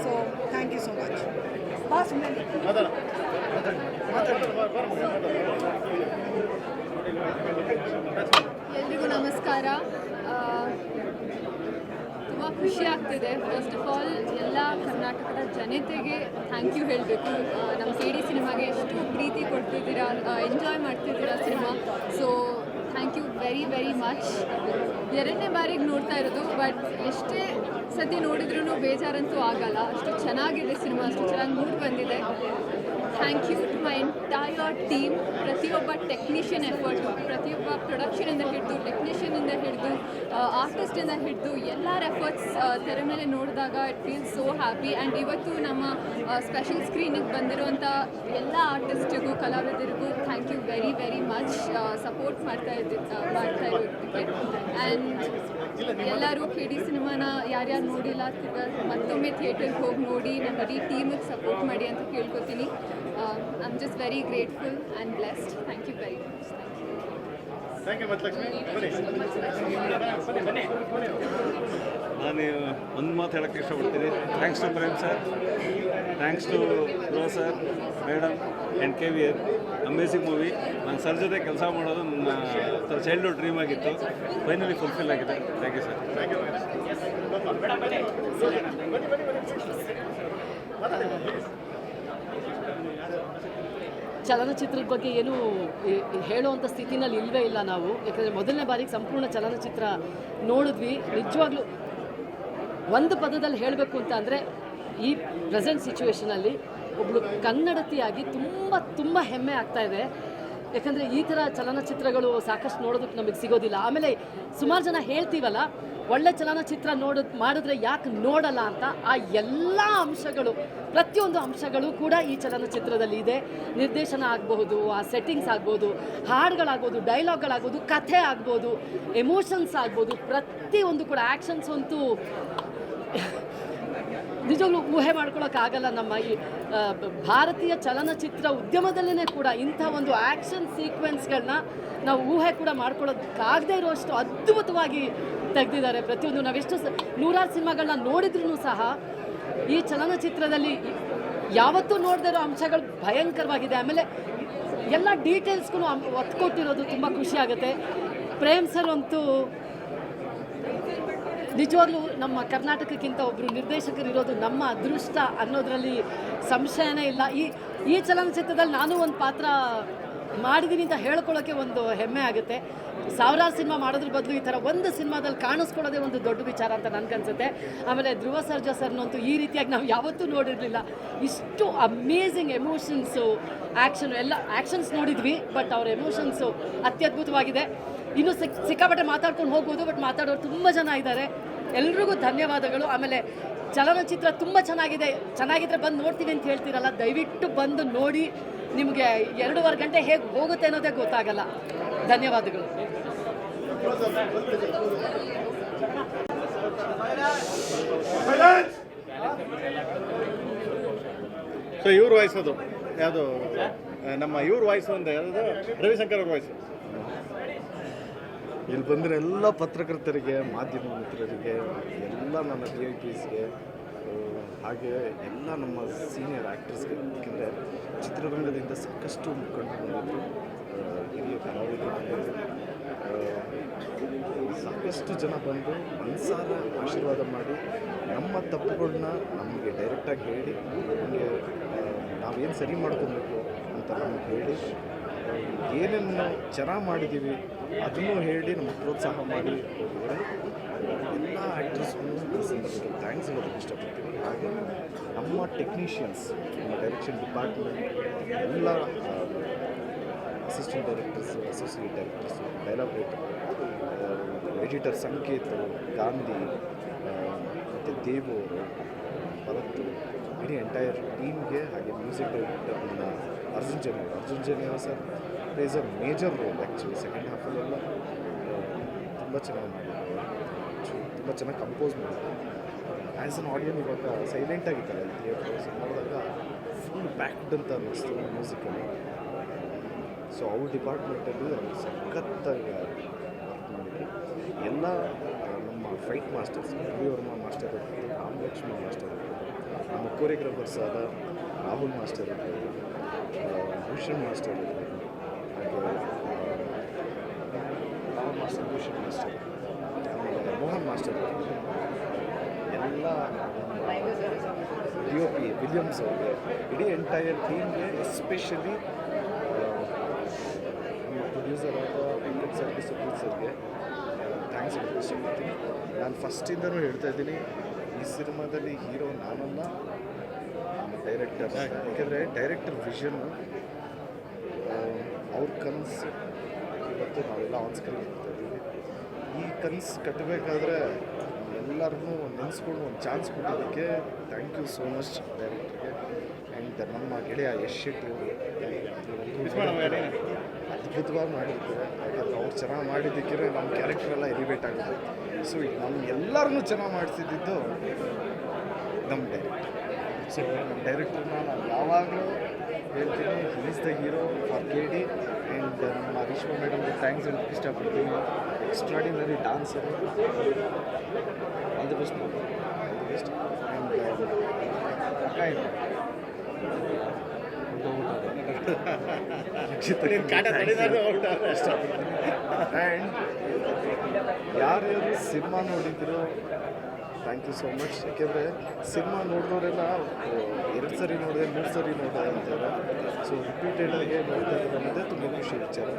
So thank you so much. ಎಲ್ರಿಗೂ ನಮಸ್ಕಾರ. ತುಂಬ ಖುಷಿ ಆಗ್ತಿದೆ. ಫಸ್ಟ್ ಆಫ್ ಆಲ್ ಎಲ್ಲ ಕರ್ನಾಟಕದ ಜನತೆಗೆ ಥ್ಯಾಂಕ್ ಯು ಹೇಳಬೇಕು. ನಮ್ಮ KD ಸಿನಿಮಾಗೆ ಎಷ್ಟು ಪ್ರೀತಿ ಕೊಡ್ತಿದ್ದೀರಾ, ಎಂಜಾಯ್ ಮಾಡ್ತಿದ್ದೀರಾ cinema. So thank you very very much. ಎರಡನೇ ಬಾರಿಗೆ ನೋಡ್ತಾ ಇರೋದು, ಬಟ್ ಎಷ್ಟೇ ಸತಿ ನೋಡಿದ್ರೂ ಬೇಜಾರಂತೂ ಆಗಲ್ಲ. ಅಷ್ಟು ಚೆನ್ನಾಗಿದೆ ಸಿನಿಮಾ, ಅಷ್ಟು ಚೆನ್ನಾಗಿ ಮೂಡ್ ಬಂದಿದೆ. Thank you to my entire team. ಪ್ರತಿಯೊಬ್ಬ ಟೆಕ್ನಿಷಿಯನ್ ಎಫರ್ಟು, ಪ್ರತಿಯೊಬ್ಬ ಪ್ರೊಡಕ್ಷನಿಂದ ಹಿಡಿದು ಟೆಕ್ನಿಷಿಯನಿಂದ ಹಿಡಿದು ಆರ್ಟಿಸ್ಟಿಂದ ಹಿಡಿದು ಎಲ್ಲರ ಎಫರ್ಟ್ಸ್ ತೆರೆ ಮೇಲೆ ನೋಡಿದಾಗ it feels so happy. And ಇವತ್ತು ನಮ್ಮ ಸ್ಪೆಷಲ್ ಸ್ಕ್ರೀನಿಗೆ ಬಂದಿರುವಂಥ ಎಲ್ಲ ಆರ್ಟಿಸ್ಟಿಗೂ ಕಲಾವಿದರಿಗೂ thank you very very much. Support ಮಾಡ್ತಾ ಇರೋದಕ್ಕೆ. ಆ್ಯಂಡ್ ಎಲ್ಲರೂ KD ಸಿನಿಮಾನ ಯಾರ್ಯಾರು ನೋಡಿಲ್ಲ ಮತ್ತೊಮ್ಮೆ ಥಿಯೇಟರ್ಗೆ ಹೋಗಿ ನೋಡಿ ನಮ್ಮ ಇಡೀ ಟೀಮಿಗೆ ಸಪೋರ್ಟ್ ಮಾಡಿ ಅಂತ ಕೇಳ್ಕೊತೀನಿ. I am just very grateful and blessed. Thank you very much. Thank you ಮತ್ತಲಕ್ಷ್ಮಿ. ನಾನು ಒಂದು ಮಾತು ಹೇಳೋಕ್ಕೆ ಇಷ್ಟಪಡ್ತೀನಿ. Thanks to Prem sir, thanks to ರೋ sir, madam and KVR. Amazing movie. ನಾನು ಸರ್ ಜೊತೆ ಕೆಲಸ ಮಾಡೋದು ನನ್ನ ಚೈಲ್ಡ್ಹುಡ್ ಡ್ರೀಮ್ ಆಗಿತ್ತು. ಫೈನಲಿ ಫುಲ್ಫಿಲ್ ಆಗಿದೆ. Thank you sir. ಚಲನಚಿತ್ರದ ಬಗ್ಗೆ ಏನು ಹೇಳುವಂಥ ಸ್ಥಿತಿನಲ್ಲಿ ಇಲ್ಲವೇ ಇಲ್ಲ ನಾವು. ಯಾಕಂದರೆ ಮೊದಲನೇ ಬಾರಿಗೆ ಸಂಪೂರ್ಣ ಚಲನಚಿತ್ರ ನೋಡಿದ್ವಿ. ನಿಜವಾಗ್ಲೂ ಒಂದು ಪದದಲ್ಲಿ ಹೇಳಬೇಕು ಅಂತ ಅಂದರೆ, ಈ ಪ್ರೆಸೆಂಟ್ ಸಿಚುವೇಷನಲ್ಲಿ ಒಬ್ಬಳು ಕನ್ನಡತಿಯಾಗಿ ತುಂಬ ಹೆಮ್ಮೆ ಆಗ್ತಾ ಇದೆ. ಯಾಕಂದರೆ ಈ ಥರ ಚಲನಚಿತ್ರಗಳು ಸಾಕಷ್ಟು ನೋಡೋದಕ್ಕೆ ನಮಗೆ ಸಿಗೋದಿಲ್ಲ. ಆಮೇಲೆ ಸುಮಾರು ಜನ ಹೇಳ್ತೀವಲ್ಲ, ಒಳ್ಳೆ ಚಲನಚಿತ್ರ ಮಾಡಿದ್ರೆ ಯಾಕೆ ನೋಡಲ್ಲ ಅಂತ. ಆ ಎಲ್ಲ ಅಂಶಗಳು, ಪ್ರತಿಯೊಂದು ಅಂಶಗಳು ಕೂಡ ಈ ಚಲನಚಿತ್ರದಲ್ಲಿ ಇದೆ. ನಿರ್ದೇಶನ ಆಗಬಹುದು, ಆ ಸೆಟ್ಟಿಂಗ್ಸ್ ಆಗ್ಬೋದು, ಹಾಡುಗಳಾಗ್ಬೋದು, ಡೈಲಾಗ್ಗಳಾಗ್ಬೋದು, ಕಥೆ ಆಗ್ಬೋದು, ಎಮೋಷನ್ಸ್ ಆಗ್ಬೋದು, ಪ್ರತಿಯೊಂದು ಕೂಡ. ಆ್ಯಕ್ಷನ್ಸ್ ಅಂತೂ ನಿಜವಾಗ್ಲೂ ಊಹೆ ಮಾಡ್ಕೊಳ್ಳೋಕ್ಕಾಗಲ್ಲ. ನಮ್ಮ ಈ ಭಾರತೀಯ ಚಲನಚಿತ್ರ ಉದ್ಯಮದಲ್ಲೇ ಕೂಡ ಇಂಥ ಒಂದು ಆ್ಯಕ್ಷನ್ ಸೀಕ್ವೆನ್ಸ್ಗಳನ್ನ ನಾವು ಊಹೆ ಕೂಡ ಮಾಡ್ಕೊಳ್ಳೋದಕ್ಕಾಗದೇ ಇರೋಷ್ಟು ಅದ್ಭುತವಾಗಿ ತೆಗೆದಿದ್ದಾರೆ. ಪ್ರತಿಯೊಂದು ನಾವೆಷ್ಟು ನೂರಾರು ಸಿನಿಮಾಗಳನ್ನ ನೋಡಿದ್ರೂ ಸಹ ಈ ಚಲನಚಿತ್ರದಲ್ಲಿ ಯಾವತ್ತೂ ನೋಡದೇ ಇರೋ ಅಂಶಗಳು ಭಯಂಕರವಾಗಿದೆ. ಆಮೇಲೆ ಎಲ್ಲ ಡೀಟೇಲ್ಸ್ಗೂ ಒತ್ತು ಕೊಟ್ಟಿರೋದು ತುಂಬ ಖುಷಿ ಆಗುತ್ತೆ. ಪ್ರೇಮ್ ಸರ್ ಅಂತೂ ನಿಜವಾಗ್ಲೂ ನಮ್ಮ ಕರ್ನಾಟಕಕ್ಕಿಂತ ಒಬ್ಬರು ನಿರ್ದೇಶಕರಿರೋದು ನಮ್ಮ ಅದೃಷ್ಟ ಅನ್ನೋದರಲ್ಲಿ ಸಂಶಯನೇ ಇಲ್ಲ. ಈ ಚಲನಚಿತ್ರದಲ್ಲಿ ನಾನು ಒಂದು ಪಾತ್ರ ಮಾಡಿದ್ದೀನಿ ಅಂತ ಹೇಳ್ಕೊಳ್ಳೋಕ್ಕೆ ಒಂದು ಹೆಮ್ಮೆ ಆಗುತ್ತೆ. ಸಾವಿರಾರು ಸಿನಿಮಾ ಮಾಡೋದ್ರ ಬದಲು ಈ ಥರ ಒಂದು ಸಿನಿಮಾದಲ್ಲಿ ಕಾಣಿಸ್ಕೊಳ್ಳೋದೇ ಒಂದು ದೊಡ್ಡ ವಿಚಾರ ಅಂತ ನನಗನ್ಸುತ್ತೆ. ಆಮೇಲೆ ಧ್ರುವ ಸರ್ಜಾ ಸರ್ನಂತೂ ಈ ರೀತಿಯಾಗಿ ನಾವು ಯಾವತ್ತೂ ನೋಡಿರಲಿಲ್ಲ. ಇಷ್ಟು ಅಮೇಝಿಂಗ್ ಎಮೋಷನ್ಸು, ಆ್ಯಕ್ಷನ್, ಎಲ್ಲ ಆ್ಯಕ್ಷನ್ಸ್ ನೋಡಿದ್ವಿ, ಬಟ್ ಅವ್ರ ಎಮೋಷನ್ಸು ಅತ್ಯದ್ಭುತವಾಗಿದೆ. ಇನ್ನೂ ಸಿಕ್ಕಾಪಟ್ಟೆ ಮಾತಾಡ್ಕೊಂಡು ಹೋಗ್ಬೋದು, ಬಟ್ ಮಾತಾಡೋರು ತುಂಬ ಜನ ಇದ್ದಾರೆ. ಎಲ್ರಿಗೂ ಧನ್ಯವಾದಗಳು. ಆಮೇಲೆ ಚಲನಚಿತ್ರ ತುಂಬ ಚೆನ್ನಾಗಿದ್ರೆ ಬಂದು ನೋಡ್ತೀವಿ ಅಂತ ಹೇಳ್ತೀರಲ್ಲ, ದಯವಿಟ್ಟು ಬಂದು ನೋಡಿ. ನಿಮಗೆ 2.5 ಗಂಟೆ ಹೇಗೆ ಹೋಗುತ್ತೆ ಅನ್ನೋದೇ ಗೊತ್ತಾಗಲ್ಲ. ಧನ್ಯವಾದಗಳು. ಸೊ ಇವ್ರ ವಾಯ್ಸ್ ಅದು ಯಾವುದು ನಮ್ಮ ಇವ್ರ ವಾಯ್ಸ್ ಒಂದು ಯಾವುದು ರವಿಶಂಕರ್ ಅವ್ರ ವಾಯ್ಸ್. ಇಲ್ಲಿ ಬಂದರೆ ಎಲ್ಲ ಪತ್ರಕರ್ತರಿಗೆ, ಮಾಧ್ಯಮ ಮಿತ್ರರಿಗೆ, ಎಲ್ಲ ನನ್ನ VIPsಗೆ, ಹಾಗೆ ಎಲ್ಲ ನಮ್ಮ ಸೀನಿಯರ್ ಆ್ಯಕ್ಟರ್ಸ್ಗೆ. ಏಕೆಂದರೆ ಚಿತ್ರರಂಗದಿಂದ ಸಾಕಷ್ಟು ಮುಖಂಡರು ಬಂದಿದ್ದರು, ಹಿರಿಯ ಕಲಾವಿದರು ಬಂದಿದ್ದರು. ಸಾಕಷ್ಟು ಜನ ಬಂದು ಮನಸಾರ ಆಶೀರ್ವಾದ ಮಾಡಿ ನಮ್ಮ ತಪ್ಪುಗಳನ್ನ ನಮಗೆ ಡೈರೆಕ್ಟಾಗಿ ಹೇಳಿ, ನಮಗೆ ನಾವೇನು ಸರಿ ಮಾಡ್ಕೊಬೇಕು ಅಂತ ನಮಗೆ ಹೇಳಿ, ಏನೇನು ಚೆನ್ನಾಗಿ ಮಾಡಿದ್ದೀವಿ ಅದನ್ನು ಹೇಳಿ ನಮಗೆ ಪ್ರೋತ್ಸಾಹ ಮಾಡಿ ಹೋಗಿದ್ದಾರೆ. ಎಲ್ಲ ಆ್ಯಕ್ಟರ್ಸ್ಗೂ ಈ ಸಂದರ್ಭದಲ್ಲಿ ಥ್ಯಾಂಕ್ಸ್ ಹೇಳೋದಕ್ಕೆ ಇಷ್ಟಪಡ್ತೀನಿ. ಹಾಗೆ ನಮ್ಮ ಟೆಕ್ನಿಷಿಯನ್ಸ್, ನಮ್ಮ ಡೈರೆಕ್ಷನ್ ಡಿಪಾರ್ಟ್ಮೆಂಟ್ ಎಲ್ಲ assistant directors, associate directors, dialogue writer, editor Sanket, Gandhi, ಮತ್ತು ದೇವು, ಭರತ್, ಇಡೀ ಎಂಟೈರ್ ಟೀಮ್ಗೆ, ಹಾಗೆ music director Arjun Janya sir plays a major role. Actually second ಹಾಫಲ್ಲೆಲ್ಲ ತುಂಬ ಚೆನ್ನಾಗಿ ಮಾಡಿದ್ದಾರೆ, ತುಂಬ ಚೆನ್ನಾಗಿ ಕಂಪೋಸ್ ಮಾಡಿದ್ದಾರೆ. ಆ್ಯಸ್ ಅನ್ ಆಡಿಯನ್ ಇವಾಗ ಸೈಲೆಂಟಾಗಿತ್ತಲ್ಲ ಈ ಥಿಯೇಟರ್ ನೋಡಿದಾಗ ಫುಲ್ ಬ್ಯಾಕ್ಡ್ ಅಂತ ಅನ್ನಿಸ್ತು ಮ್ಯೂಸಿಕಲ್ಲಿ. ಸೊ ಅವ್ರ ಡಿಪಾರ್ಟ್ಮೆಂಟಲ್ಲಿ ಅವ್ರು ಸಖತ್ತಾಗಿ ವರ್ಕ್ ಮಾಡಿದ್ರು. ಎಲ್ಲ ನಮ್ಮ ಫೈಟ್ ಮಾಸ್ಟರ್ಸ್, ರವಿವರ್ಮ ಮಾಸ್ಟರ್ ಇರ್ಬೋದು, ರಾಮಲಕ್ಷ್ಮಣ ಮಾಸ್ಟರ್ ಇರ್ಬೋದು, ನಮ್ಮ ಕೋರಿಯೋಗ್ರಾಫರ್ಸ್ ಆದ ರಾಹುಲ್ ಮಾಸ್ಟರ್ ಇರ್ಬೋದು, ಭೂಷಣ್ ಮಾಸ್ಟರ್ ಇರ್ಬೋದು, ಹಾಗೆ ಮಾಸ್ಟರ್ ಭೂಷಣ್ ಮಾಸ್ಟರ್, ಆಮೇಲೆ ಮೋಹನ್ ಮಾಸ್ಟರ್ ಇರ್ಬೋದು, ಎಲ್ಲ DOP ವಿಲಿಯಮ್ಸ್ ಅವ್ರಿಗೆ, ಇಡೀ ಎಂಟೈರ್ ಟೀಮ್ಗೆ, ಎಸ್ಪೆಷಲಿ ನಮ್ಮ ಪ್ರೊಡ್ಯೂಸರ್ ಆದ ವೆಂಕಟ್ ಸರ್ಗೆ ಸರ್ಗೆ ಥ್ಯಾಂಕ್ಸ್ ಹೇಳಕ್ಕೆ ಇಷ್ಟಪಡ್ತೀನಿ. ನಾನು ಫಸ್ಟಿಂದನೂ ಹೇಳ್ತಾ ಇದ್ದೀನಿ, ಈ ಸಿನಿಮಾದಲ್ಲಿ ಹೀರೋ ನಾನಲ್ಲ, ಡೈರೆಕ್ಟರ್. ಯಾಕೆಂದರೆ ಡೈರೆಕ್ಟರ್ ವಿಷನ್ನು, ಅವ್ರ ಕನಸು ಇವತ್ತು ನಾವೆಲ್ಲ ಆನ್ ಸ್ಕ್ರೀನ್ ಇರ್ತಾ ಇದ್ದೀವಿ. ಈ ಕನಸು ಕಟ್ಟಬೇಕಾದ್ರೆ ಎಲ್ಲರನ್ನೂ ನೆನೆಸ್ಕೊಂಡು ಒಂದು ಚಾನ್ಸ್ ಕೊಟ್ಟಿದ್ದಕ್ಕೆ ಥ್ಯಾಂಕ್ ಯು ಸೋ ಮಚ್ ಡೈರೆಕ್ಟರ್ಗೆ. ಆ್ಯಂಡ್ ನಮ್ಮ ಗೆಳೆಯ ಯಶ್ ಶೆಟ್ಟಿ ಅದ್ಭುತವಾಗಿ ಮಾಡಿರ್ತಾರೆ. ಯಾಕಂದರೆ ಅವ್ರು ಚೆನ್ನಾಗಿ ಮಾಡಿದ್ದಕ್ಕೆ ನಮ್ಮ ಕ್ಯಾರೆಕ್ಟರ್ ಎಲ್ಲ ಎಲಿವೇಟ್ ಆಗುತ್ತೆ. ಸೊ ಈಗ ನಮ್ಮ ಎಲ್ಲರನ್ನೂ ಚೆನ್ನಾಗಿ ಮಾಡಿಸಿದ್ದು ನಮ್ಮ ಡೈರೆಕ್ಟರ್. ಸೊ ನಮ್ಮ ಡೈರೆಕ್ಟರ್ನ ನಾನು ಯಾವಾಗಲೂ ಹೇಳ್ತೀನಿ, is the hero for KD. And ನಮ್ಮ ರೇಷ್ಮಾ ಮೇಡಮ್ಗೆ ಥ್ಯಾಂಕ್ಸ್ ಹೇಳೋಕ್ಕೆ ಇಷ್ಟಪಡ್ತೀನಿ. Extraordinary dancer. All the best, all the best. And and ಯಾರ್ಯಾರು ಸಿನಿಮಾ ನೋಡಿದ್ರು ಥ್ಯಾಂಕ್ ಯು ಸೋ ಮಚ್. ಯಾಕೆಂದರೆ ಸಿನಿಮಾ ನೋಡಿದವರೆಲ್ಲ 2 ಸರಿ ನೋಡಿದೆ 3 ಸರಿ ನೋಡಿದೆ ಅಂತಾರೆ. ಸೊ ರಿಪೀಟೆಡಾಗಿ ನೋಡ್ತಾ ಇದ್ದಾರೆ ಅನ್ನೋದೇ ತುಂಬ ಖುಷಿ ವಿಚಾರ.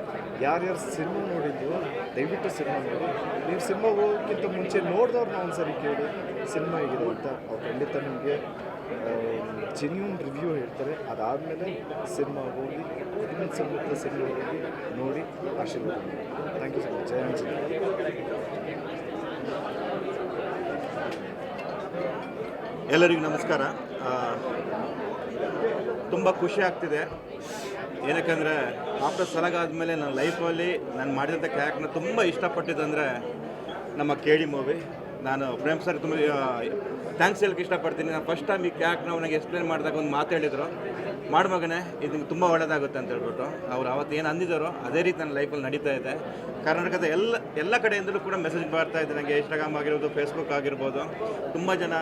ಯಾರ್ಯಾರು ಸಿನಿಮಾ ನೋಡಿದ್ರು ದಯವಿಟ್ಟು ಸಿನಿಮಾ ನೋಡಿ. ನೀವು ಸಿನಿಮಾ ಹೋಗೋಕ್ಕಿಂತ ಮುಂಚೆ ನೋಡಿದವ್ರನ್ನ ಒಂದು ಸರಿ ಕೇಳಿ ಸಿನಿಮಾ ಹೇಗಿದೆ ಅಂತ. ಅವ್ರು ಖಂಡಿತ ನಿಮಗೆ ಜೆನ್ಯೂನ್ ರಿವ್ಯೂ ಹೇಳ್ತಾರೆ. ಅದಾದಮೇಲೆ ಸಿನಿಮಾ ಹೋಗಿ ಇನ್ನೊಂದು ಸಲ ಸಿನಿಮಾ ಹೋಗಿ ನೋಡಿ ಆಶೀರ್ವಾದ ಮಾಡಿ. Thank you so much. ಜಯ ಹಿಂದ್. ಎಲ್ಲರಿಗೂ ನಮಸ್ಕಾರ. ತುಂಬ ಖುಷಿ ಆಗ್ತಿದೆ. ಏನಕ್ಕೆಂದರೆ ಆಫ್ಟರ್ ಸಲಗ ಆದಮೇಲೆ ನನ್ನ ಲೈಫಲ್ಲಿ ನಾನು ಮಾಡಿದಂಥ ಕ್ಯಾರೆಕ್ಟರ್ನ ತುಂಬ ಇಷ್ಟಪಟ್ಟಿದ್ದಂದರೆ ನಮ್ಮ KD ಮೂವಿ. ನಾನು ಪ್ರೇಮ್ ಸರ್ ತುಂಬ ಥ್ಯಾಂಕ್ಸ್ ಹೇಳಕ್ಕೆ ಇಷ್ಟಪಡ್ತೀನಿ. ನಾನು ಫಸ್ಟ್ ಟೈಮ್ ಈ ಕ್ಯಾರೆಕ್ಟರ್ನ ನನಗೆ ಎಕ್ಸ್ಪ್ಲೇನ್ ಮಾಡಿದಾಗ ಒಂದು ಮಾತು ಹೇಳಿದರು, ಮಗನೇ ಇದು ನಿಮ್ಗೆ ತುಂಬ ಒಳ್ಳೆಯದಾಗುತ್ತೆ ಅಂತ ಹೇಳ್ಬಿಟ್ಟು. ಅವ್ರು ಅವತ್ತು ಏನು ಅಂದಿದ್ದಾರೋ ಅದೇ ರೀತಿ ನನ್ನ ಲೈಫಲ್ಲಿ ನಡೀತಾ ಇದೆ. ಕರ್ನಾಟಕದ ಎಲ್ಲ ಕಡೆಯಿಂದಲೂ ಕೂಡ ಮೆಸೇಜ್ ಬರ್ತಾ ಇದೆ ನನಗೆ. ಇನ್ಸ್ಟಾಗ್ರಾಮ್ ಆಗಿರ್ಬೋದು, ಫೇಸ್ಬುಕ್ ಆಗಿರ್ಬೋದು. ತುಂಬ ಜನ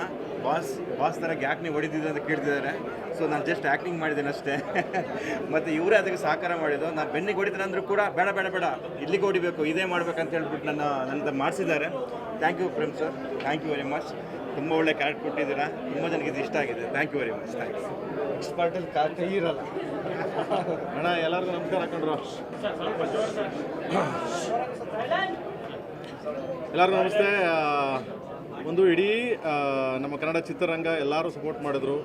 ಬಾಸ್ ಥರ ಯಾಕೆ ನೀವು ಹೊಡಿತಿದ್ದೆ ಅಂತ ಕೇಳ್ತಿದ್ದಾರೆ. ಸೊ ನಾನು ಜಸ್ಟ್ ಆ್ಯಕ್ಟಿಂಗ್ ಮಾಡಿದ್ದೇನೆ ಅಷ್ಟೇ. ಮತ್ತು ಇವರೇ ಅದಕ್ಕೆ ಸಹಕಾರ ಮಾಡಿದ್ದು. ನಾನು ಬೆನ್ನಿಗೆ ಹೊಡಿತಾರೆ ಅಂದರೂ ಕೂಡ ಬೇಡ ಇಲ್ಲಿಗೆ ಹೊಡಿಬೇಕು, ಇದೇ ಮಾಡ್ಬೇಕಂತ ಹೇಳ್ಬಿಟ್ಟು ನನ್ನ ಮಾಡಿಸಿದ್ದಾರೆ. Thank you Prem sir, thank you very much. ತುಂಬ ಒಳ್ಳೆ ಕ್ಯಾರೆಕ್ಟರ್ ಕೊಟ್ಟಿದ್ದೀರಾ. ತುಂಬ ಜನಕ್ಕೆ ಇದು ಇಷ್ಟ ಆಗಿದೆ. Thank you very much. Thank you. ಎಕ್ಸ್ಪರ್ಟಲ್ಲಿ ಕೈ ಇರಲ್ಲ ಅಣ್ಣ. ಎಲ್ಲರಿಗೂ ನಮಸ್ಕಾರ ಹಾಕೊಂಡ್ರು. ಎಲ್ಲರಿಗೂ ನಮಸ್ತೆ. ಒಂದು ಇಡೀ ನಮ್ಮ ಕನ್ನಡ ಚಿತ್ರರಂಗ ಎಲ್ಲರೂ ಸಪೋರ್ಟ್ ಮಾಡಿದ್ರು.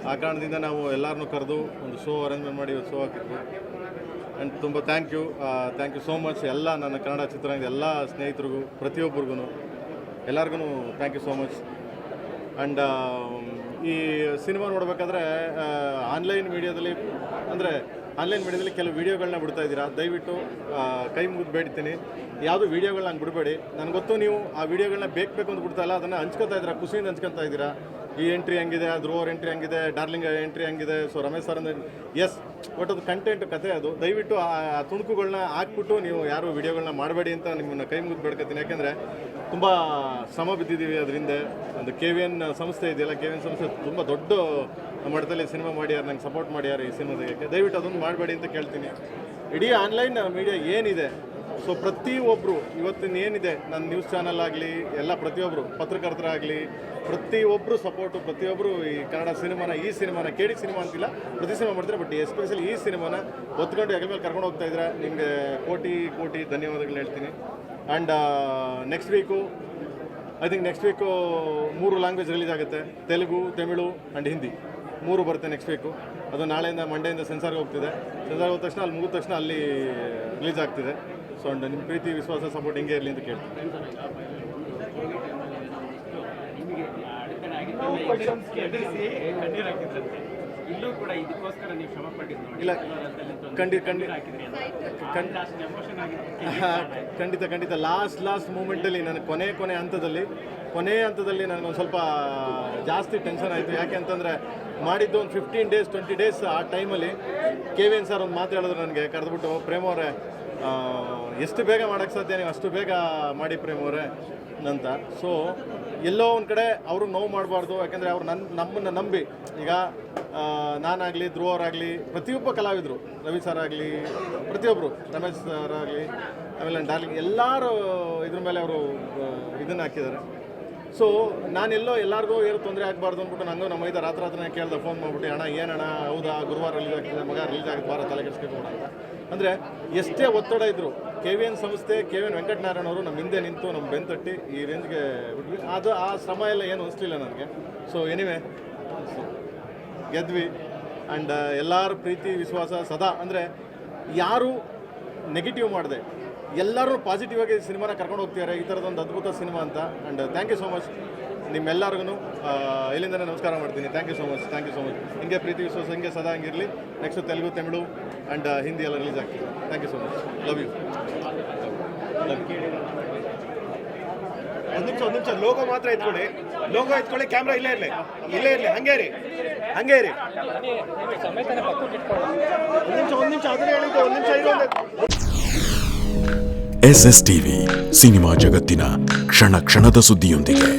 ಆ ಕಾರಣದಿಂದ ನಾವು ಎಲ್ಲರನ್ನೂ ಕರೆದು ಒಂದು ಶೋ ಅರೇಂಜ್ಮೆಂಟ್ ಮಾಡಿ ಶೋ ಹಾಕಿದ್ವಿ. ಆ್ಯಂಡ್ ತುಂಬ ಥ್ಯಾಂಕ್ ಯು ಸೋ ಮಚ್ ಎಲ್ಲ ನನ್ನ ಕನ್ನಡ ಚಿತ್ರರಂಗದ ಎಲ್ಲ ಸ್ನೇಹಿತರಿಗೂ, ಪ್ರತಿಯೊಬ್ಬರಿಗೂ ಎಲ್ಲರಿಗೂ thank you so much. And ಈ ಸಿನಿಮಾ ನೋಡಬೇಕಾದ್ರೆ ಆನ್ಲೈನ್ ಮೀಡಿಯಾದಲ್ಲಿ ಕೆಲವು ವೀಡಿಯೋಗಳನ್ನ ಬಿಡ್ತಾ ಇದ್ದೀರಾ. ದಯವಿಟ್ಟು ಕೈ ಮುಗಿದು ಬೇಡ್ತೀನಿ, ಯಾವುದೂ ವೀಡಿಯೋಗಳನ್ನ ಹಂಗೆ ಬಿಡಬೇಡಿ. ನನಗೆ ಗೊತ್ತು ನೀವು ಆ ವೀಡಿಯೋಗಳನ್ನ ಬೇಕು ಅಂತ ಬಿಡ್ತಾ ಇಲ್ಲ, ಅದನ್ನು ಹಂಚ್ಕೊತಾ ಇದ್ದೀರಾ, ಖುಷಿಯಿಂದ ಹಂಚ್ಕೊತಾ ಇದ್ದೀರಾ. ಈ ಎಂಟ್ರಿ ಹಂಗಿದೆ, ಧ್ರುವರ್ ಎಂಟ್ರಿ ಹಂಗಿದೆ, ಡಾರ್ಲಿಂಗ್ ಎಂಟ್ರಿ ಹಂಗಿದೆ, ಸೊ ರಮೇಶ್ ಸರ್ ಅಂದರೆ ಎಸ್, ಬಟ್ ಅದು ಕಂಟೆಂಟ್ ಕತೆ. ಅದು ದಯವಿಟ್ಟು ಆ ತುಣುಕುಗಳನ್ನ ಹಾಕ್ಬಿಟ್ಟು ನೀವು ಯಾರು ವೀಡಿಯೋಗಳನ್ನ ಮಾಡಬೇಡಿ ಅಂತ ನಿಮ್ಮನ್ನು ಕೈ ಮುಗಿದು ಬೇಡ್ಕೊತೀನಿ. ಯಾಕೆಂದರೆ ತುಂಬ ಶ್ರಮ ಬಿದ್ದಿದ್ದೀವಿ ಅದರಿಂದ. ಒಂದು KVN ಸಂಸ್ಥೆ ಇದೆಯಲ್ಲ, KVN ಸಂಸ್ಥೆ ತುಂಬ ದೊಡ್ಡ ಮಟ್ಟದಲ್ಲಿ ಸಿನಿಮಾ ಮಾಡ್ಯಾರ, ನಂಗೆ ಸಪೋರ್ಟ್ ಮಾಡ್ಯಾರ ಈ ಸಿನಿಮಾದಕ್ಕೆ. ದಯವಿಟ್ಟು ಅದನ್ನು ಮಾಡಬೇಡಿ ಅಂತ ಕೇಳ್ತೀನಿ. ಇಡೀ ಆನ್ಲೈನ್ ಮೀಡಿಯಾ ಏನಿದೆ, ಸೊ ಪ್ರತಿಯೊಬ್ಬರು ಇವತ್ತಿನ ಏನಿದೆ, ನನ್ನ ನ್ಯೂಸ್ ಚಾನಲ್ ಆಗಲಿ ಎಲ್ಲ ಪ್ರತಿಯೊಬ್ಬರು ಪತ್ರಕರ್ತರಾಗಲಿ ಪ್ರತಿಯೊಬ್ಬರು ಸಪೋರ್ಟು, ಪ್ರತಿಯೊಬ್ಬರು ಈ ಕನ್ನಡ ಸಿನಿಮಾನ, ಈ ಸಿನಿಮಾನ KD ಸಿನಿಮಾ ಅಂತಿಲ್ಲ, ಪ್ರತಿ ಸಿನಿಮಾ ಮಾಡ್ತಾರೆ, ಬಟ್ ಎಸ್ಪೆಷಲಿ ಈ ಸಿನಿಮಾನ ಒತ್ಕೊಂಡು ಹೆಗಲ ಮೇಲೆ ಕರ್ಕೊಂಡು ಹೋಗ್ತಾ ಇದ್ದಾರೆ. ನಿಮಗೆ ಕೋಟಿ ಧನ್ಯವಾದಗಳನ್ನ ಹೇಳ್ತೀನಿ. And next week 3 language release ಆಗುತ್ತೆ. ತೆಲುಗು, ತಮಿಳು ಆ್ಯಂಡ್ ಹಿಂದಿ 3 ಬರುತ್ತೆ ನೆಕ್ಸ್ಟ್ ವೀಕು. ಅದು ನಾಳೆಯಿಂದ ಮಂಡೆಯಿಂದ ಸೆನ್ಸಾರ್ಗೆ ಹೋಗ್ತಿದೆ. ಸೆನ್ಸಾರ್ಗೆ ಹೋದ ತಕ್ಷಣ ಅಲ್ಲಿ ಮುಗಿದ ತಕ್ಷಣ ಅಲ್ಲಿ ರಿಲೀಸ್ ಆಗ್ತಿದೆ. ಸೊ ಅಂಡ್ ನಿಮ್ಮ ಪ್ರೀತಿ, ವಿಶ್ವಾಸ, ಸಪೋರ್ಟ್ ಹಿಂಗೆ ಇರಲಿ ಅಂತ ಕೇಳ್ತೀನಿ. ಇಲ್ಲೂ ಕೂಡ ಇದಕ್ಕೋಸ್ಕರ ನೀವು ಶ್ರಮ ಪಟ್ಟಿದ್ದು ಇಲ್ಲ, ಖಂಡಿತ ಲಾಸ್ಟ್ ಮೂಮೆಂಟಲ್ಲಿ ನಾನು ಕೊನೆ ಹಂತದಲ್ಲಿ ನನಗೊಂದು ಸ್ವಲ್ಪ ಜಾಸ್ತಿ ಟೆನ್ಷನ್ ಆಯಿತು. ಯಾಕೆ ಅಂತಂದರೆ ಮಾಡಿದ್ದು ಒಂದು 15 ಡೇಸ್ 20 ಡೇಸ್ ಆ ಟೈಮಲ್ಲಿ KVN ಸರ್ ಒಂದು ಮಾತು ಹೇಳಿದ್ರು ನನಗೆ, ಕರೆದ್ಬಿಟ್ಟು, ಪ್ರೇಮ್ ಅವರೇ ಎಷ್ಟು ಬೇಗ ಮಾಡೋಕ್ಕೆ ಸಾಧ್ಯ, ನೀವು ಅಷ್ಟು ಬೇಗ ಮಾಡಿ ಪ್ರೇಮ್ ಅವರೇ ಅಂತ. ಸೊ ಎಲ್ಲೋ ಒಂದು ಕಡೆ ಅವ್ರಿಗೆ ನೋವು ಮಾಡಬಾರ್ದು. ಯಾಕೆಂದರೆ ಅವ್ರು ನಮ್ಮನ್ನು ನಂಬಿ, ಈಗ ನಾನಾಗಲಿ, ಧ್ರುವರಾಗಲಿ, ಪ್ರತಿಯೊಬ್ಬ ಕಲಾವಿದರು, ರವಿ ಸರ್ ಆಗಲಿ, ಪ್ರತಿಯೊಬ್ಬರು, ರಮೇಶ್ ಸರ್ ಆಗಲಿ, ಆಮೇಲೆ ಡಾರ್ಲಿಂಗ್, ಎಲ್ಲರೂ ಇದ್ರ ಮೇಲೆ ಅವರು ಇದನ್ನು ಹಾಕಿದ್ದಾರೆ. ಸೊ ನಾನೆಲ್ಲೋ ಎಲ್ಲರಿಗೂ ಏನು ತೊಂದರೆ ಆಗಬಾರ್ದು ಅಂದ್ಬಿಟ್ಟು ನಂಗೂ ನಮ್ಮ ಐದು ರಾತ್ರಿ ಕೇಳ್ದೆ, ಫೋನ್ ಮಾಡಿಬಿಟ್ಟು, ಅಣ್ಣ ಏನಣ್ಣ, ಹೌದಾ ಗುರುವಾರ ರಿಲೀಸ್ ಆಗ್ತಿದೆ, ಮಗ ರಿಲೀಸ್ ಆಗುತ್ತೆ, ಬಾರ ತಲೆ ಕೆಡಿಸ್ಬೇಕು ಅಂತ. ಅಂದರೆ ಎಷ್ಟೇ ಒತ್ತಡ ಇದ್ದರು KVN ಸಂಸ್ಥೆ KVN ವೆಂಕಟನಾರಾಯಣ ಅವರು ನಮ್ಮ ಹಿಂದೆ ನಿಂತು ನಮ್ಮ ಬೆಂತಟ್ಟಿ ಈ ರೇಂಜ್ಗೆ ಬಿಟ್ವಿ. ಅದು ಆ ಶ್ರಮ ಎಲ್ಲ ಏನು ಅನಿಸ್ಲಿಲ್ಲ ನನಗೆ. So anyway ಗೆದ್ವಿ. ಆ್ಯಂಡ್ ಎಲ್ಲರ ಪ್ರೀತಿ ವಿಶ್ವಾಸ ಸದಾ ಅಂದರೆ ಯಾರು ನೆಗೆಟಿವ್ ಮಾಡಿದೆ ಎಲ್ಲರೂ ಪಾಸಿಟಿವ್ ಆಗಿ ಸಿನಿಮಾನ ಕರ್ಕೊಂಡು ಹೋಗ್ತಿದ್ದಾರೆ. ಈ ಥರದೊಂದು ಅದ್ಭುತ ಸಿನಿಮಾ ಅಂತ. And thank you so much ನಿಮ್ಮೆಲ್ಲರಿಗೂ ಇಲ್ಲಿಂದನೇ ನಮಸ್ಕಾರ ಮಾಡ್ತೀನಿ. Thank you so much. ಹಿಂಗೆ ಪ್ರೀತಿ ವಿಶ್ವಾಸ ಹಿಂಗೆ ಸದಾ ಹಂಗಿರಲಿ. ನೆಕ್ಸ್ಟು ತೆಲುಗು, ತಮಿಳು ಆ್ಯಂಡ್ ಹಿಂದಿ ಎಲ್ಲ ರಿಲೀಸ್ ಆಗ್ತದೆ. ಥ್ಯಾಂಕ್ ಯು ಸೋ ಮಚ್. Love you. ಒಂದು ನಿಮಿಷ ಲೋಗೋ ಮಾತ್ರ ಎತ್ಕೊಳ್ಳಿ. ಕ್ಯಾಮ್ರಾ ಇಲ್ಲೇ ಇರಲಿ, ಹಂಗೆ ಇರಿ. ಒಂದು ನಿಮಿಷ ಅದನ್ನೇ ಹೇಳಿದ್ದು. ಒಂದು ನಿಮಿಷ ಇರೋ. SS TV ಸಿನಿಮಾ ಜಗತ್ತಿನ ಕ್ಷಣ ಕ್ಷಣದ ಸುದ್ದಿಯೊಂದಿಗೆ.